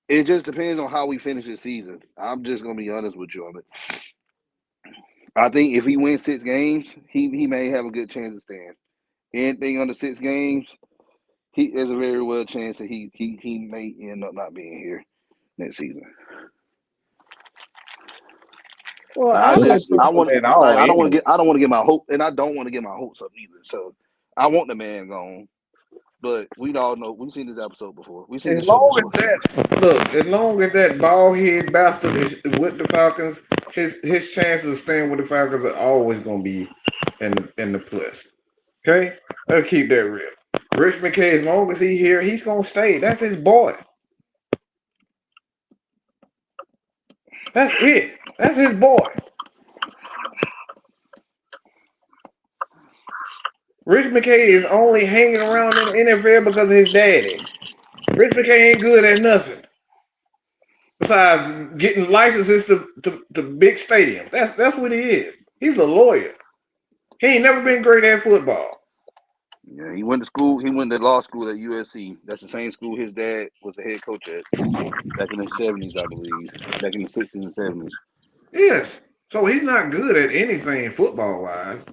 it just depends on how we finish this season. I'm just gonna be honest with you on it. I think if he wins 6 games, he may have a good chance to stand. Anything under 6 games, he there's a very well chance that he may end up not being here next season. Well, I don't want to to get my hope, and I don't want to get my hopes up either. So I want the man gone. But we all know we've seen this episode before. We've seen As this show long before. as that bald head bastard is with the Falcons, his chances of staying with the Falcons are always going to be in the plus. Okay, let's keep that real. Rich McKay, as long as he's here, he's going to stay. That's his boy. That's it. That's his boy. Rich McKay is only hanging around in the NFL because of his daddy. Rich McKay ain't good at nothing besides getting licenses to big stadiums. That's what he is. He's a lawyer. He ain't never been great at football. Yeah, he went to school. He went to law school at USC. That's the same school his dad was the head coach at back in the 70s, I believe. Back in the 60s and 70s. Yes. So he's not good at anything football wise.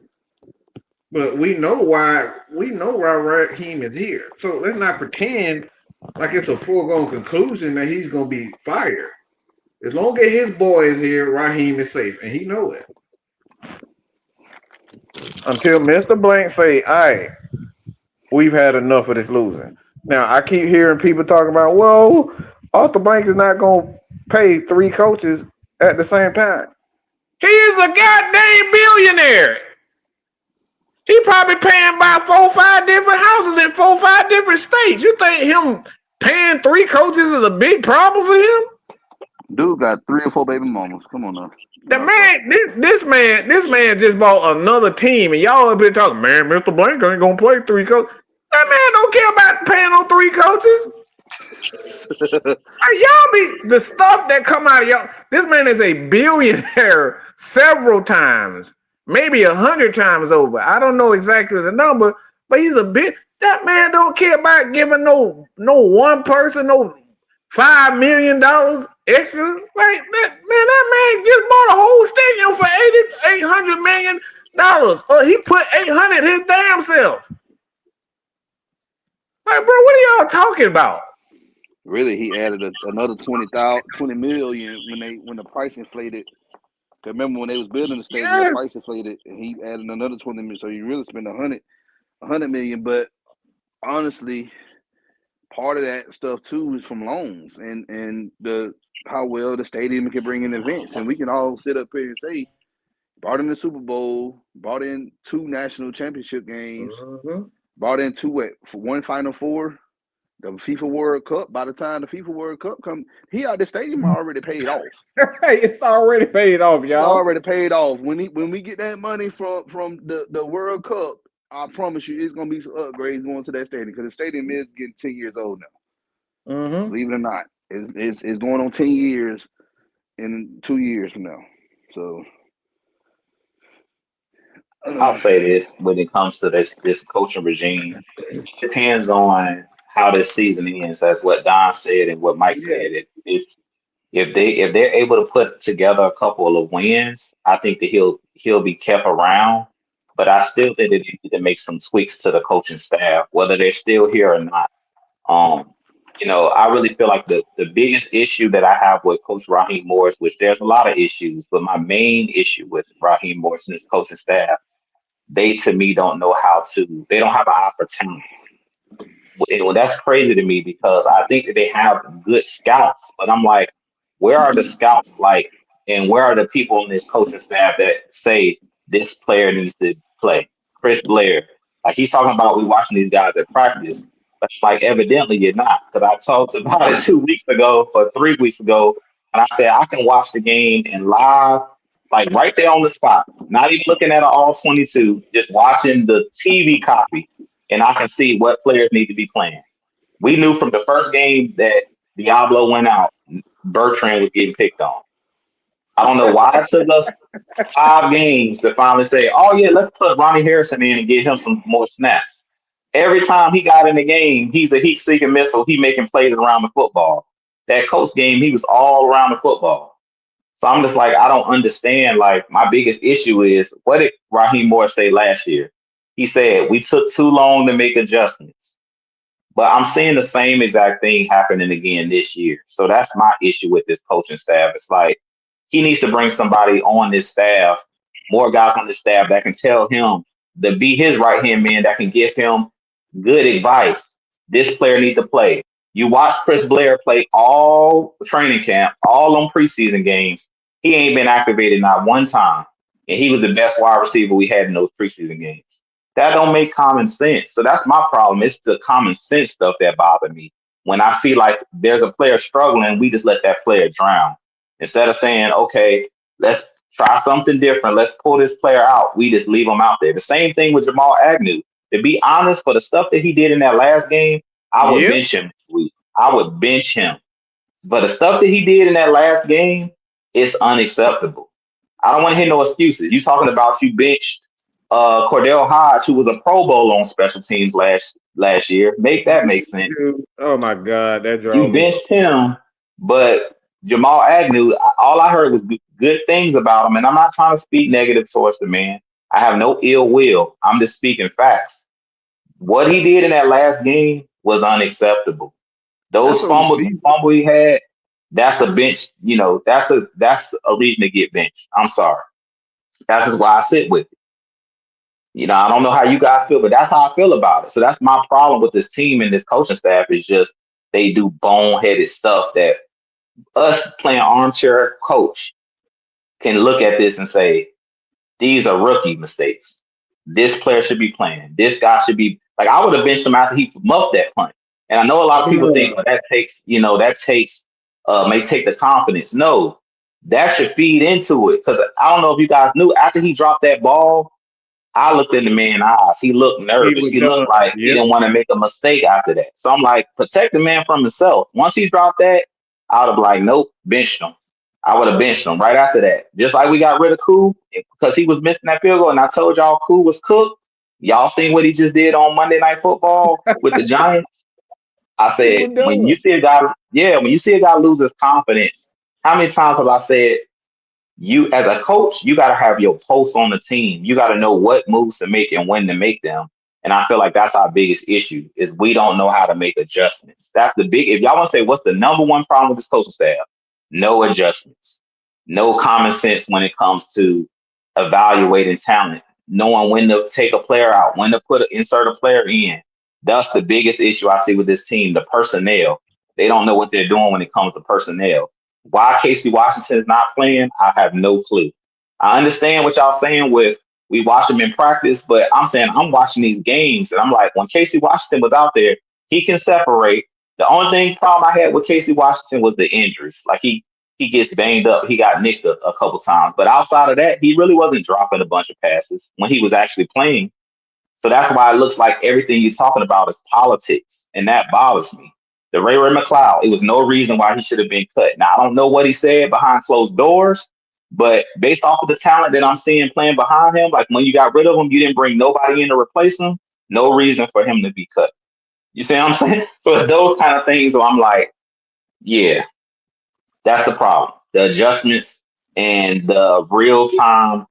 But we know why Raheem is here. So let's not pretend like it's a foregone conclusion that he's gonna be fired. As long as his boy is here, Raheem is safe, and he know it. Until Mr. Blank say, "All right, we've had enough of this losing." Now I keep hearing people talking about, "Well, Arthur Blank is not gonna pay 3 coaches at the same time." He is a goddamn billionaire. He probably paying by 4 or 5 different houses in 4 or 5 different states. You think him paying 3 coaches is a big problem for him? Dude got 3 or 4 baby mamas. Come on now. This man just bought another team, and y'all have been talking, man, Mr. Blank ain't gonna play 3 coaches. That man don't care about paying on 3 coaches. Y'all be the stuff that come out of y'all. This man is a billionaire several times. Maybe 100 times over. I don't know exactly the number, but he's a bit. That man don't care about giving no one person no $5 million extra. Like that man just bought a whole stadium for $800 million. He put 800 his damn self. Like, bro, what are y'all talking about? Really, he added another 20 million when the price inflated. Remember when they was building the stadium, the price inflated, and he added another 20 million. So you really spent 100 million. But honestly, part of that stuff too is from loans and how well the stadium can bring in events. And we can all sit up here and say, brought in the Super Bowl, brought in 2 national championship games, brought in 1 Final Four. The FIFA World Cup. By the time the FIFA World Cup come, the stadium already paid off. It's already paid off, y'all. It's already paid off. When we get that money from the World Cup, I promise you, it's gonna be some upgrades going to that stadium because the stadium is getting 10 years old now. Believe it or not, it's going on 10 years in 2 years from now. So I'll say this when it comes to this coaching regime, it depends on how this season ends. That's what Don said and what Mike said. If they're able to put together a couple of wins, I think that he'll be kept around. But I still think that they need to make some tweaks to the coaching staff, whether they're still here or not. I really feel like the biggest issue that I have with Coach Raheem Morris, which there's a lot of issues, but my main issue with Raheem Morris and his coaching staff, they to me don't know they don't have an eye for talent. Well, that's crazy to me because I think that they have good scouts, but I'm like, where are the scouts like, and where are the people in this coaching staff that say this player needs to play? Chris Blair, like he's talking about, we watching these guys at practice, but like evidently you're not, because I talked about it 2 weeks ago or 3 weeks ago, and I said I can watch the game in live, like right there on the spot, not even looking at an all 22, just watching the TV copy and I can see what players need to be playing. We knew from the first game that Diablo went out, Bertrand was getting picked on. I don't know why it took us 5 games to finally say, oh, yeah, let's put Ronnie Harrison in and get him some more snaps. Every time he got in the game, he's a heat seeking missile. He making plays around the football. That Colts game, he was all around the football. So I'm just like, I don't understand. Like, my biggest issue is what did Raheem Moore say last year? He said, we took too long to make adjustments. But I'm seeing the same exact thing happening again this year. So that's my issue with this coaching staff. It's like he needs to bring somebody on this staff, more guys on the staff that can tell him to be his right hand man, that can give him good advice. This player needs to play. You watch Chris Blair play all training camp, all on preseason games. He ain't been activated not one time. And he was the best wide receiver we had in those preseason games. That don't make common sense. So that's my problem. It's the common sense stuff that bother me. When I see like there's a player struggling, we just let that player drown. Instead of saying, okay, let's try something different. Let's pull this player out. We just leave him out there. The same thing with Jamal Agnew. To be honest, for the stuff that he did in that last game, I would Yep. bench him. I would bench him. But the stuff that he did in that last game is unacceptable. I don't want to hear no excuses. You talking about you benched Cordell Hodge, who was a Pro Bowl on special teams last year. Make that make sense. Oh my God, that You drove me so. benched him, but Jamal Agnew, all I heard was good things about him. And I'm not trying to speak negative towards the man. I have no ill will. I'm just speaking facts. What he did in that last game was unacceptable. Those That's a fumbles, the beast. fumble he had, that's a bench. That's a reason to get benched. I'm sorry. That's just why I sit with it. I don't know how you guys feel, but that's how I feel about it. So that's my problem with this team and this coaching staff is just they do boneheaded stuff that us playing armchair coach can look at this and say, these are rookie mistakes. This player should be playing. This guy should be like I would have benched him after he muffed that punt. And I know a lot of people think Bruh. well, that may take the confidence. No, that should feed into it. Because I don't know if you guys knew after he dropped that ball, I looked in the man's eyes. He looked He nervous. was He looked done. like he Yep. didn't want to make a mistake after that. So I'm like, protect the man from himself. Once he dropped that, I would have like, nope, benched him. I would have benched him right after that. Just like we got rid of Koo because he was missing that field goal. And I told y'all Koo was cooked. Y'all seen what he just did on Monday Night Football with the Giants? I He said, was done. when you see a guy lose his confidence, how many times have I said, you as a coach, you got to have your pulse on the team. You got to know what moves to make and when to make them. And I feel like that's our biggest issue is we don't know how to make adjustments. That's the big. If y'all want to say what's the number one problem with this coaching staff, no adjustments, no common sense when it comes to evaluating talent, knowing when to take a player out, when to insert a player in. That's the biggest issue I see with this team. The personnel. They don't know what they're doing when it comes to personnel. Why Casey Washington is not playing, I have no clue. I understand what y'all saying with we watch him in practice, but I'm saying I'm watching these games and I'm like, when Casey Washington was out there, he can separate. The only problem I had with Casey Washington was the injuries. Like he gets banged up, he got nicked a couple times, but outside of that, he really wasn't dropping a bunch of passes when he was actually playing. So that's why it looks like everything you're talking about is politics, and that bothers me. The Ray McLeod, it was no reason why he should have been cut. Now I don't know what he said behind closed doors, but based off of the talent that I'm seeing playing behind him, like when you got rid of him, you didn't bring nobody in to replace him. No reason for him to be cut. You see what I'm saying? So it's those kind of things where I'm like, yeah, that's the problem. The adjustments and the real time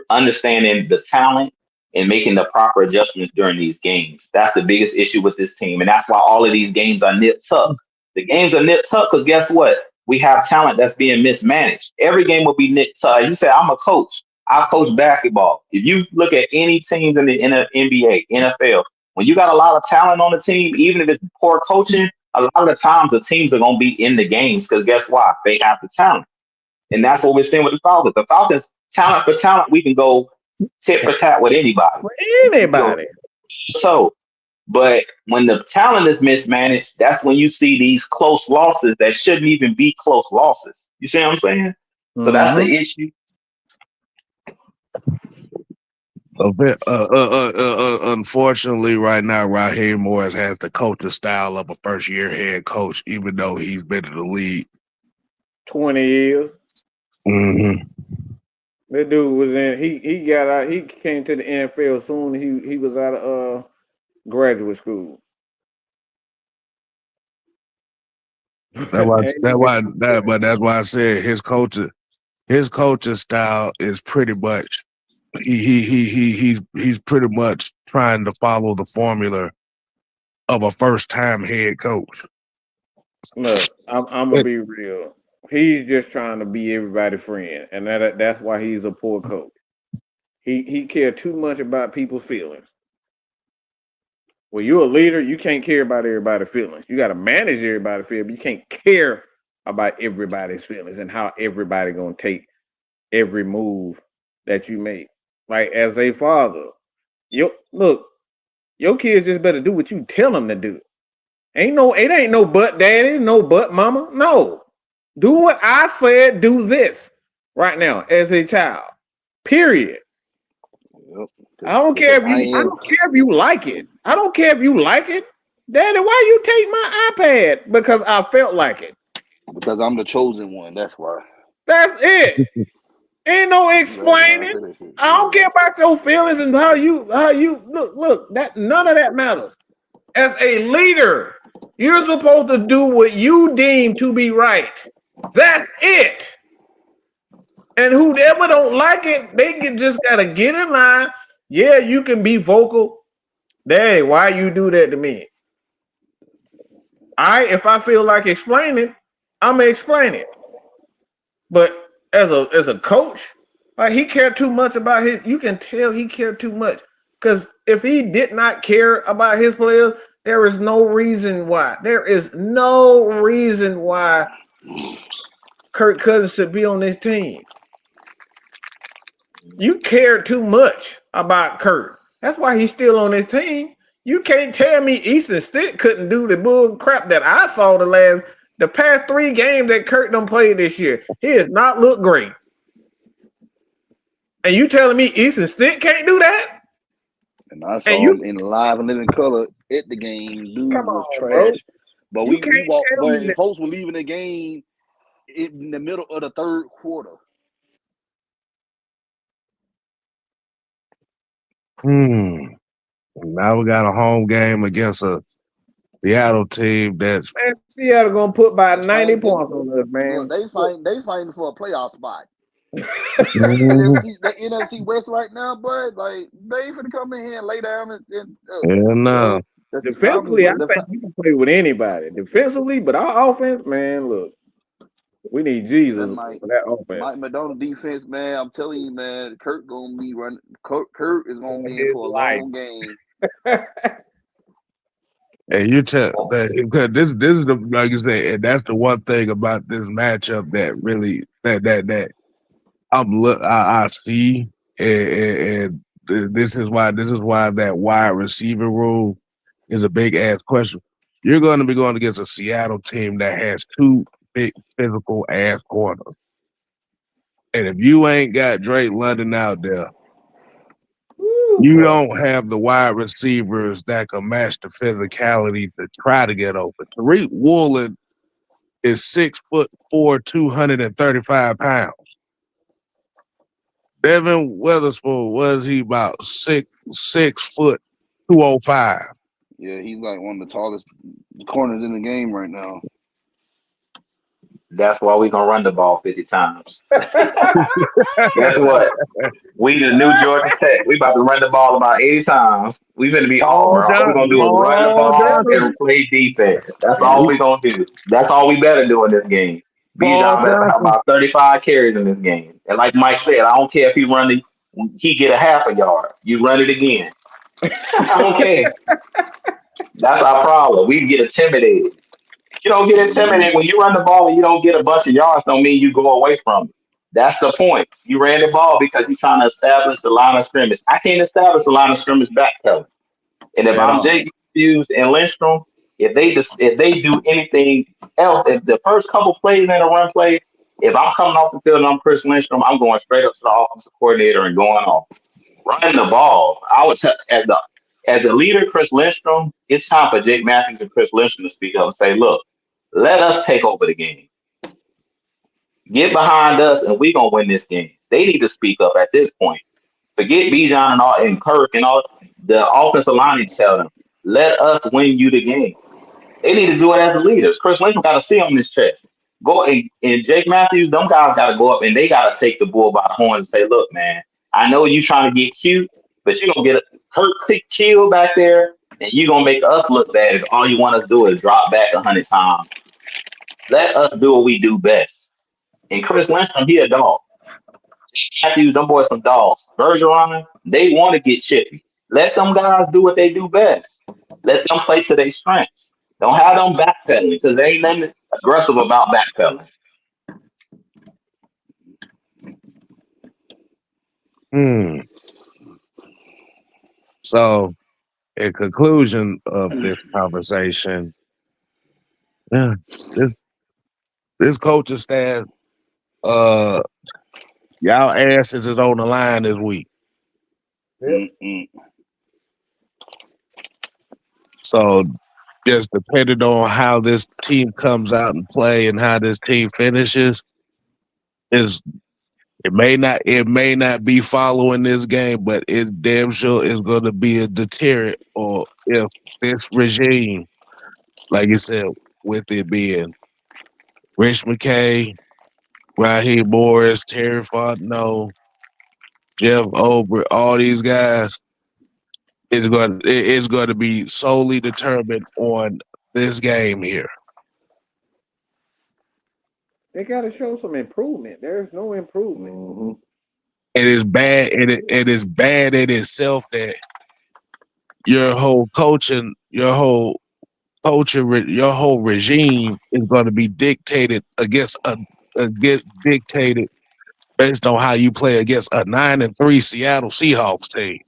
understanding the talent and making the proper adjustments during these games. That's the biggest issue with this team. And that's why all of these games are nip tuck. The games are nip tuck because guess what? We have talent that's being mismanaged. Every game will be nip tuck. You say, I'm a coach. I coach basketball. If you look at any teams in the NBA, NFL, When you got a lot of talent on the team, even if it's poor coaching, a lot of the times the teams are going to be in the games because guess what? They have the talent. And that's what we're seeing with the Falcons. The Falcons, talent for talent, we can go tit for tat with anybody. For anybody. So, but when the talent is mismanaged, that's when you see these close losses that shouldn't even be close losses. You see what I'm saying? So that's the issue. Unfortunately, right now, Raheem Morris has the coaching style of a first-year head coach, even though he's been in the league 20 years. Mm-hmm. That dude was in. He got out. He came to the NFL soon. He was out of graduate school. That's why I said his coaching style is pretty much he's pretty much trying to follow the formula of a first-time head coach. Look, I'm gonna be real. He's just trying to be everybody's friend, and that's why he's a poor coach. He cares too much about people's feelings. Well, you're a leader. You can't care about everybody's feelings. You got to manage everybody's feelings, but you can't care about everybody's feelings and how everybody gonna take every move that you make. Like as a father, your kids just better do what you tell them to do. It ain't no but daddy, no but mama. No. Do what I said, do this right now as a child. Period. Yep. I don't care if you like it. I don't care if you like it. Daddy, why you take my iPad? Because I felt like it. Because I'm the chosen one. That's why. That's it. Ain't no explaining. I don't care about your feelings and how you look. That none of that matters. As a leader, you're supposed to do what you deem to be right. That's it. And whoever don't like it, just gotta get in line. Yeah, you can be vocal. Daddy, why you do that to me? If I feel like explaining, I'm gonna explain it. But as a coach, like he cared too much about you can tell he cared too much. Because if he did not care about his players, there is no reason why. There is no reason why Kirk Cousins should be on this team. You care too much about Kirk. That's why he's still on this team. You can't tell me Easton Stick couldn't do the bull crap that I saw the past 3 games that Kirk done played this year. He has not looked great. And you telling me Easton Stick can't do that? And I saw him in live and living color at the game. Dude was trash. Bro. But we walked, but folks were leaving the game in the middle of the third quarter. Now we got a home game against a Seattle team that's Seattle gonna put by 90 points on us, man. Look, they fighting for a playoff spot. The NFC West right now, bud, like they ain't finna come in here and lay down no. Defensively, I think we can play with anybody. Defensively, but our offense, man, look, we need Jesus for that offense. Mike McDonald defense, man. I'm telling you, man, Kirk gonna be running. Kirk is gonna be in for a long game. And you tell because this is the, like you said, and that's the one thing about this matchup that really that I see, and this is why that wide receiver rule is a big ass question. You're going to be going against a Seattle team that has 2 big physical ass corners, and if you ain't got Drake London out there, you don't have the wide receivers that can match the physicality to try to get open. Tariq Woolen is 6'4", 235 pounds. Devin Witherspoon, was he about 6 foot 205? Yeah, he's like one of the tallest corners in the game right now. That's why we're gonna run the ball 50 times. Guess what? We the new Georgia Tech. We about to run the ball about 80 times. We gonna be all we're gonna do is run the ball and play defense. That's all we're gonna do. That's all we better do in this game. Bijan better have about 35 carries in this game. And like Mike said, I don't care if he get a half a yard. You run it again. I don't care. That's our problem. We get intimidated. You don't get intimidated when you run the ball and you don't get a bunch of yards. Don't mean you go away from it. That's the point. You ran the ball because you're trying to establish the line of scrimmage. I can't establish the line of scrimmage backpedaling. And if at I'm all. Jake Matthews and Lindstrom, if they do anything else, if the first couple plays in a run play, if I'm coming off the field and I'm Chris Lindstrom, I'm going straight up to the offensive coordinator and going off. Running the ball. I would tell as a leader, Chris Lindstrom, it's time for Jake Matthews and Chris Lindstrom to speak up and say, look, let us take over the game. Get behind us and we're gonna win this game. They need to speak up at this point. Forget Bijan and all and Kirk and all the offensive line need to tell them, let us win you the game. They need to do it as the leaders. Chris Lindstrom got to see on his chest. Go and Jake Matthews, them guys got to go up and they got to take the bull by the horn and say, look, man, I know you trying to get cute, but you're going to get hurt, killed back there, and you're going to make us look bad if all you want us to do is drop back 100 times. Let us do what we do best. And Chris Lindstrom, he a dog. Matthews, them boys some dogs. Bergeron, they want to get chippy. Let them guys do what they do best. Let them play to their strengths. Don't have them backpedaling because they ain't nothing aggressive about backpedaling. So, in conclusion of this conversation, yeah, this coaching staff, y'all asses is on the line this week. Mm-mm. So, just depending on how this team comes out and play and how this team finishes, it may not be following this game, but it damn sure is going to be a deterrent. Or if this regime, like you said, with it being Rich McKay, Raheem Morris, Terry Fontenot, Jeff Ober, all these guys, it's going to be solely determined on this game here. They got to show some improvement. There's no improvement. Mm-hmm. It is bad. It is bad in itself that your whole regime is going to be dictated dictated based on how you play against a 9-3 Seattle Seahawks team.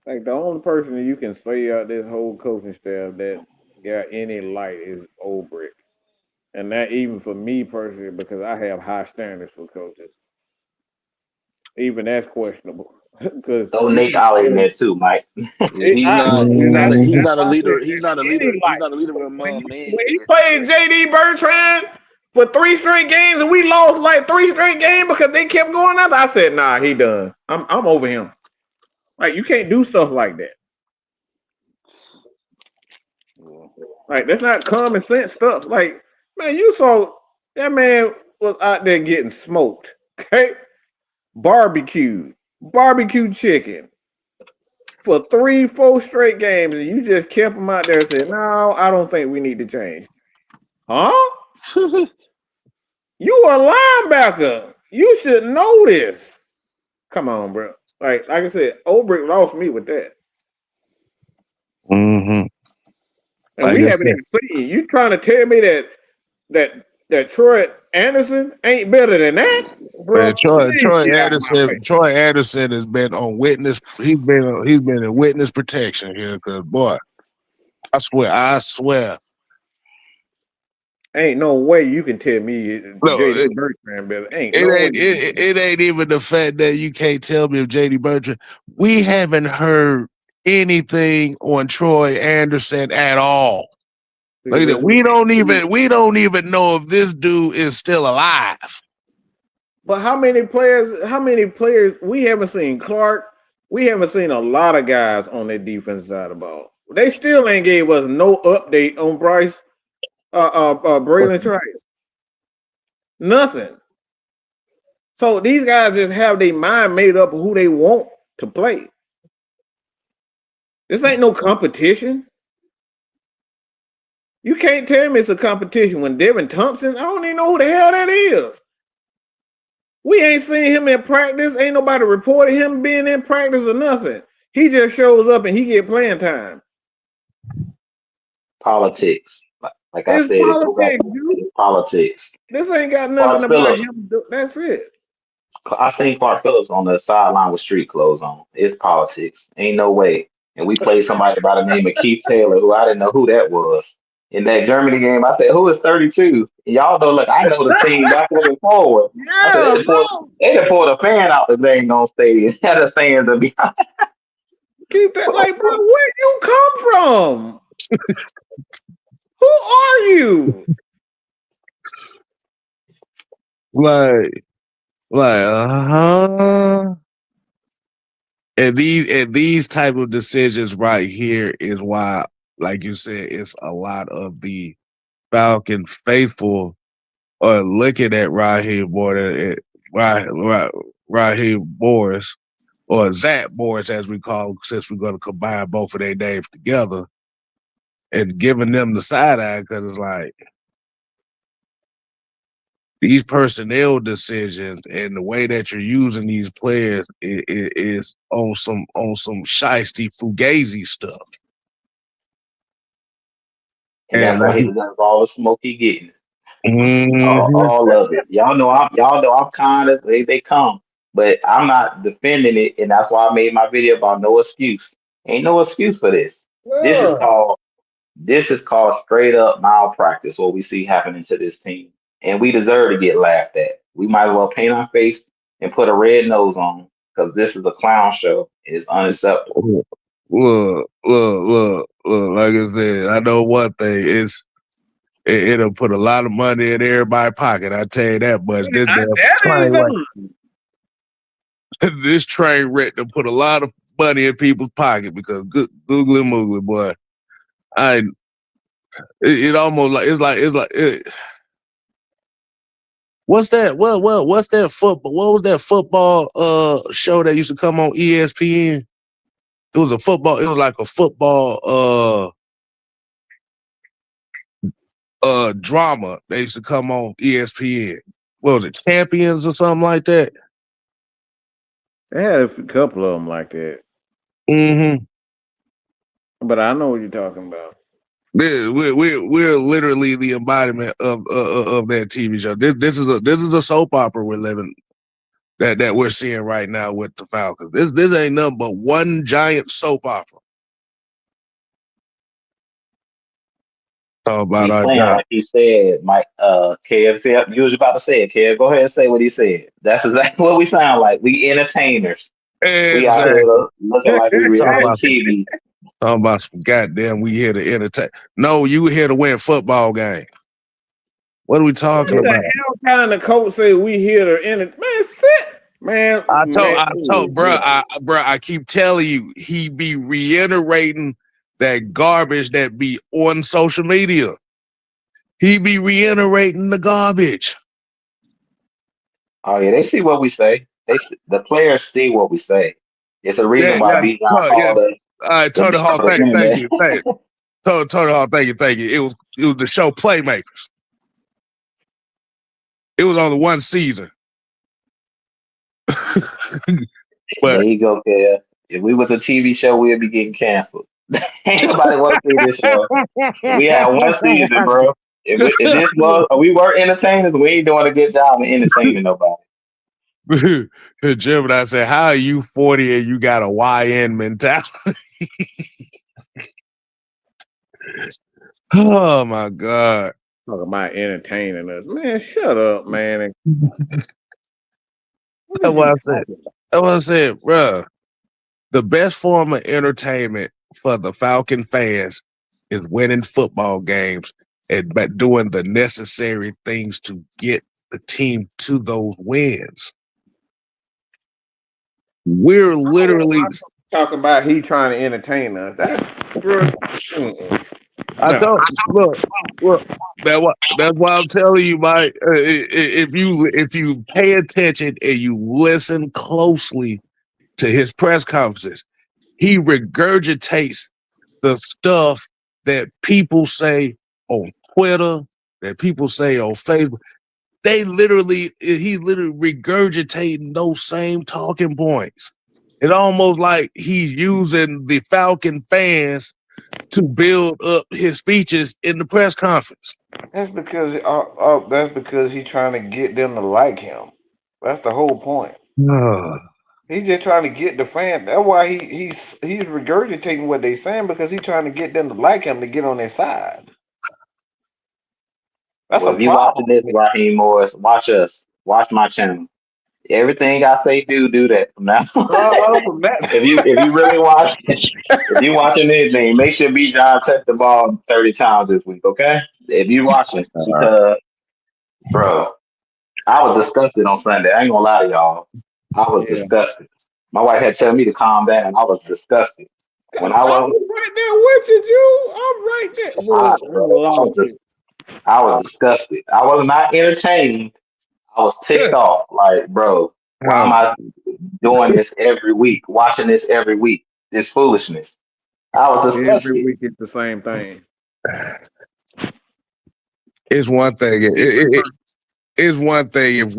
Like the only person that you can say out this whole coaching staff that got any light is Obrick. And that even for me personally, because I have high standards for coaches. Even that's questionable. Because Throw Nate Ollie in there too, Mike. Yeah, he's not a leader. He's not a leader. He's not a leader among men. When he played JD Bertrand for 3 straight games and we lost like 3 straight games because they kept going up, I said, nah, he done. I'm over him. Like, you can't do stuff like that. Like, that's not common sense stuff. Like, man, you saw that man was out there getting smoked. Okay? Barbecue chicken for 3-4 straight games, and you just kept him out there and said, no, I don't think we need to change. Huh? You a linebacker. You should know this. Come on, bro. Like I said, Obrick lost me with that. Mm-hmm. And we haven't even seen. You trying to tell me that Troy Anderson ain't better than that? Bro, Troy Anderson has been on witness. He's been in witness protection here because boy, I swear. Ain't no way you can tell me JD Bertrand better. It ain't even the fact that you can't tell me if JD Bertrand. We haven't heard anything on Troy Anderson at all. Look at that. We don't even know if this dude is still alive. But how many players we haven't seen? Clark, we haven't seen a lot of guys on that defense side of the ball. They still ain't gave us no update on Bryce Braylon Trice. Nothing. So these guys just have their mind made up of who they want to play. This ain't no competition. You can't tell me it's a competition when Devin Thompson, I don't even know who the hell that is. We ain't seen him in practice. Ain't nobody reported him being in practice or nothing. He just shows up and he get playing time. Politics. Like I It's said, it go back politics, to dude. politics. This ain't got nothing Clark about Phillips. him. That's it. I seen Clark Phillips on the sideline with street clothes on. It's politics. Ain't no way. And we played somebody by the name of Keith Taylor, who I didn't know who that was. In that Germany game, I said, "Who is 32?" And y'all know, look, I know the team backwards and forward. I said, Yeah, bro. they just pulled a fan out the dang on stadium. Had the stands to be. Keep that, like, bro. Where you come from? Who are you? Like, and these type of decisions right here is why, like you said, it's a lot of the Falcon faithful are looking at Raheem Morris, or Zach Morris, as we call him, since we're going to combine both of their names together, and giving them the side eye because it's like these personnel decisions and the way that you're using these players is on some shiesty fugazi stuff. And that's And why like, he deserves all the smoke he getting. mhm. All of it. Y'all know I'm kind of they come, but I'm not defending it, and that's why I made my video about no excuse. Ain't no excuse for this. This is Yeah. called this is called straight up malpractice. What we see happening to this team, and we deserve to get laughed at. We might as well paint our face and put a red nose on because this is a clown show. It's unacceptable. Look. Like I said, I know one thing. It'll put a lot of money in everybody's pocket. I tell you that much. This damn That train ain't wreck, done. this train wreck to put a lot of money in people's pocket because googly moogly, boy. It almost like it's like what's that? What's that football? What was that football show that used to come on ESPN? It was a football. It was like a football drama. They used to come on ESPN. What was it, Champions or something like that? They had a couple of them like that. Mm-hmm. But I know what you're talking about. We're literally the embodiment of that TV show. This is a soap opera we're living that we're seeing right now with the Falcons. This ain't nothing but one giant soap opera. Talk about He our playing job. like he said, Mike. Kev, you was about to say it. Kev, go ahead and say what he said. That's exactly what we sound like. We entertainers. We out here Exactly. looking like we reality Talking TV. about some goddamn. We here to entertain. No, you here to win football games. What are we talking What the about? hell kind of coach say we here to end it? Man, sit. Man, I told, bro, I keep telling you, he be reiterating that garbage that be on social media. He be reiterating the garbage. Oh yeah, they see what we say. The players see what we say. It's a reason why Bijan called us All right, the Tony Hawk, garbage thank internet. you. Tony Hawk, thank you. It was the show Playmakers. It was only one season. There But you go, Kev. If we was a TV show, we'd be getting canceled. Ain't nobody want to see this show. We had one season, bro. If this was, we were entertainers, we ain't doing a good job of entertaining nobody. Jim and I said, how are you 40 and you got a YN mentality? Oh my God. talking about entertaining us. Man, shut up, man. That's what I said. That's what I said, bro. The best form of entertainment for the Falcon fans is winning football games and doing the necessary things to get the team to those wins. We're literally talking about he trying to entertain us. That's that's why I'm telling you, Mike. If you pay attention and you listen closely to his press conferences, he regurgitates the stuff that people say on Twitter, that people say on Facebook. He's literally regurgitating those same talking points. It's almost like he's using the Falcon fans to build up his speeches in the press conference. That's because he's trying to get them to like him. That's the whole point. He's just trying to get the fan. That's why he's regurgitating what they saying because he's trying to get them to like him to get on their side. That's Well, a if you watching problem. this, Raheem Morris, watch us. Watch my channel. Everything I say, do that from now on. From if you really watch it, if you watching anything, make sure B. John touch the ball 30 times this week, okay? If you watching, because bro, I was disgusted on Sunday. I ain't gonna lie to y'all. I was Yeah. disgusted. My wife had told me to calm down. I was disgusted. When I I'm was, right there with you, Jew. I'm right there. I was disgusted. I was not entertained. I was ticked off. Like, bro, why am I doing this every week? Watching this every week? This foolishness. I was Every disgusted. week it's the same thing. It's one thing. It's one thing if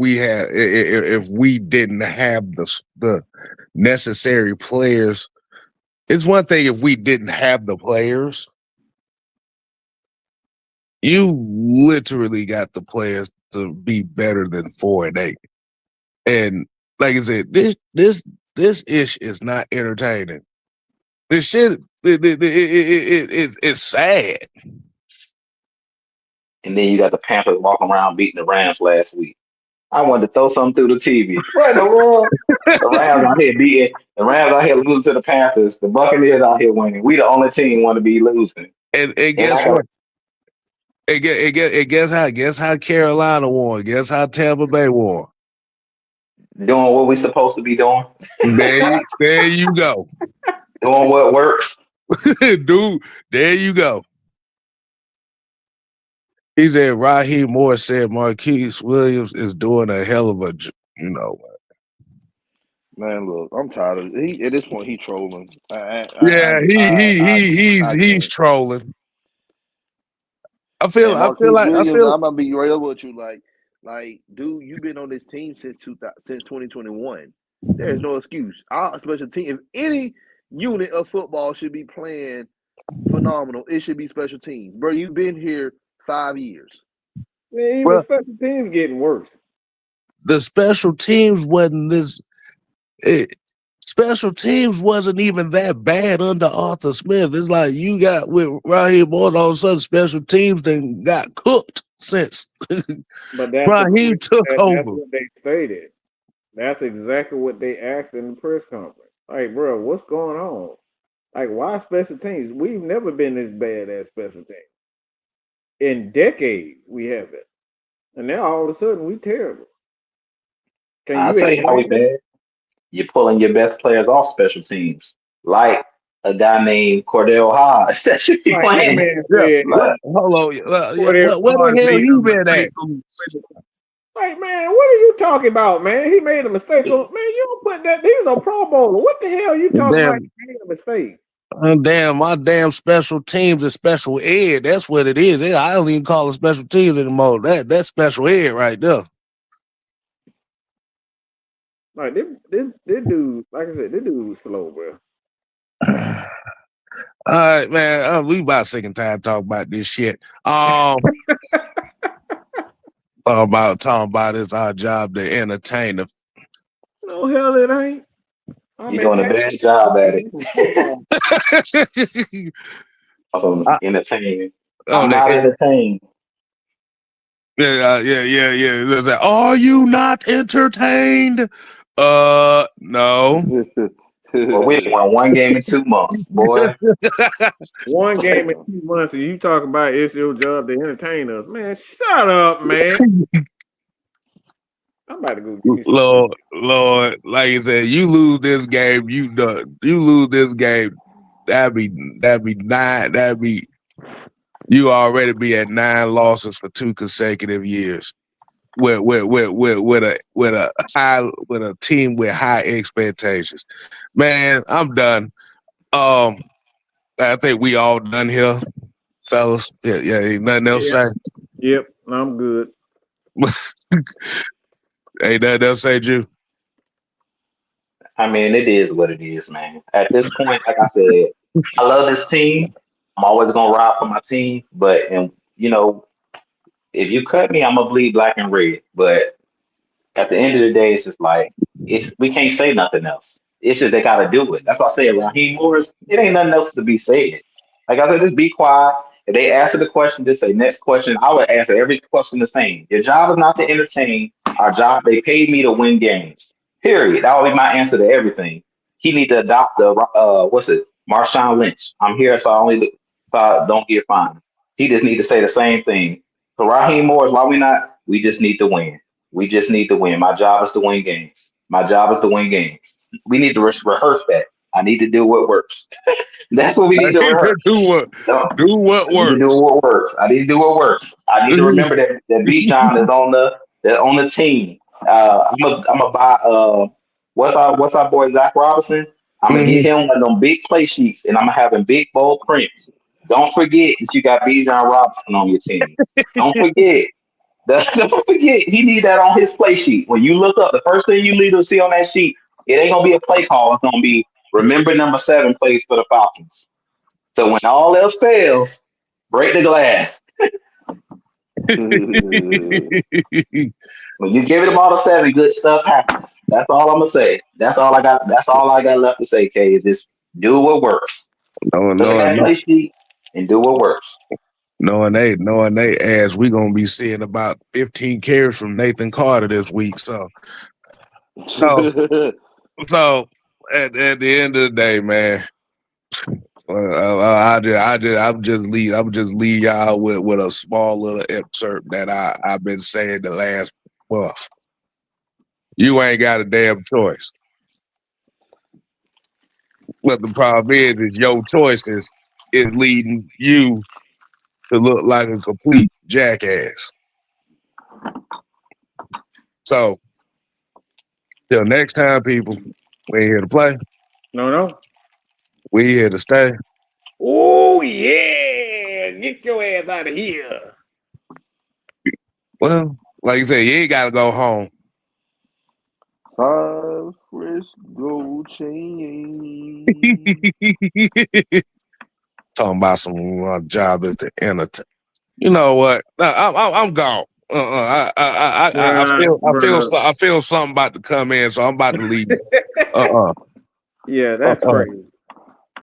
we didn't have the necessary players. It's one thing if we didn't have the players. You literally got the players to be better than 4-8. And like I said, this ish is not entertaining. This shit it's sad. And then you got the Panthers walking around beating the Rams last week. I wanted to throw something through the TV. What in the world? The Rams out here beating. The Rams out here losing to the Panthers. The Buccaneers out here winning. We the only team want to be losing. And And guess what? Guess how Carolina won. Guess how Tampa Bay won. Doing what we supposed to be doing. There you go. Doing what works. Dude, there you go. He said Raheem Morris said Marquise Williams is doing a hell of a, Man, look, I'm tired of it. At this point, he trolling. He's trolling. I feel Marquise like Williams, I'm gonna be right up with you. Like, dude, you've been on this team since 2021. There's no excuse. Our special team, if any unit of football should be playing phenomenal, it should be special teams. Bro, you've been here 5 years. Yeah, even special teams getting worse. The special teams wasn't this. Special teams wasn't even that bad under Arthur Smith. It's like you got with Raheem Morris, all of a sudden special teams then got cooked since But that's Raheem took over. That's what they stated. That's exactly what they asked in the press conference. Like, bro, what's going on? Like, why special teams? We've never been this bad at special teams. In decades, we haven't. And now all of a sudden, we terrible. I'll tell you how we bad. You're pulling your best players off special teams. Like a guy named Cordell Hodge that should be playing. Hold on. Where the hell you been at? Like, man, what are you talking about, man? He made a mistake. Man, you don't put that. He's a Pro Bowler. What the hell are you talking about? He made a mistake. My damn special teams is special ed. That's what it is. I don't even call it special teams anymore. That's special ed right there. Like this dude, like I said, this dude was slow, bro. All right, man. We about sick and tired talking about this shit. Talking about it's our job to entertain the. No hell, it ain't. You're doing a bad job at it. Entertaining. I'm not entertained. Yeah. Are you not entertained? No. Well, we won one game in 2 months, boy. One game in 2 months, and you talk about it's your job to entertain us, man. Shut up, man. I'm about to go give me some Lord, like I said, you lose this game, you done. You lose this game, that'd be 9. You already be at 9 losses for 2 consecutive years. With a team with high expectations. Man, I'm done. I think we all done here, fellas. Ain't nothing else to say. Yep, I'm good. Ain't nothing else to say, Jew. I mean, it is what it is, man. At this point, like I said, I love this team. I'm always gonna ride for my team, but and you know, if you cut me, I'm gonna bleed black and red. But at the end of the day, it's just like it's we can't say nothing else. It's just they gotta do it. That's why I say Raheem Morris, it ain't nothing else to be said. Like I said, just be quiet. If they answer the question, just say next question. I would answer every question the same. Your job is not to entertain. Our job, they paid me to win games. Period. That would be my answer to everything. He need to adopt the what's it, Marshawn Lynch. I'm here so I don't get fined. He just need to say the same thing. So Raheem Morris, why we not? We just need to win. We just need to win. My job is to win games. My job is to win games. We need to rehearse that. I need to do what works. That's what we need to rehearse. No, Do what I need to do works. what works. I need to do what works. I need to remember that B John is on the team. I'm a buy what's our boy Zach Robinson. I'm gonna get Mhm. him one of them big play sheets, and I'm gonna have him big bold prints. Don't forget that you got B John Robinson on your team. Don't forget. Don't forget, he need that on his play sheet. When you look up, the first thing you need to see on that sheet, it ain't gonna be a play call. It's gonna be remember number 7 plays for the Falcons. So when all else fails, break the glass. When you give it a ball to 7, good stuff happens. That's all I'm gonna say. That's all I got. That's all I got left to say, K. Is just do what works. no, Look at no, that no. play sheet and do what works. Knowing they ass, we gonna be seeing about 15 carries from Nathan Carter this week. So, so at the end of the day, man, I'm just leave y'all with a small little excerpt that I've been saying the last month. You ain't got a damn choice. But the problem is your choices is leading you to look like a complete jackass. So till next time, people, we ain't here to play. No. We here to stay. Oh yeah, get your ass out of here. Well, like you said, you ain't gotta go home. 5 fresh gold chains. Talking about some job as the entertainer. You know what? No, I'm gone. Bruh. I feel something about to come in, so I'm about to leave. Yeah, that's crazy.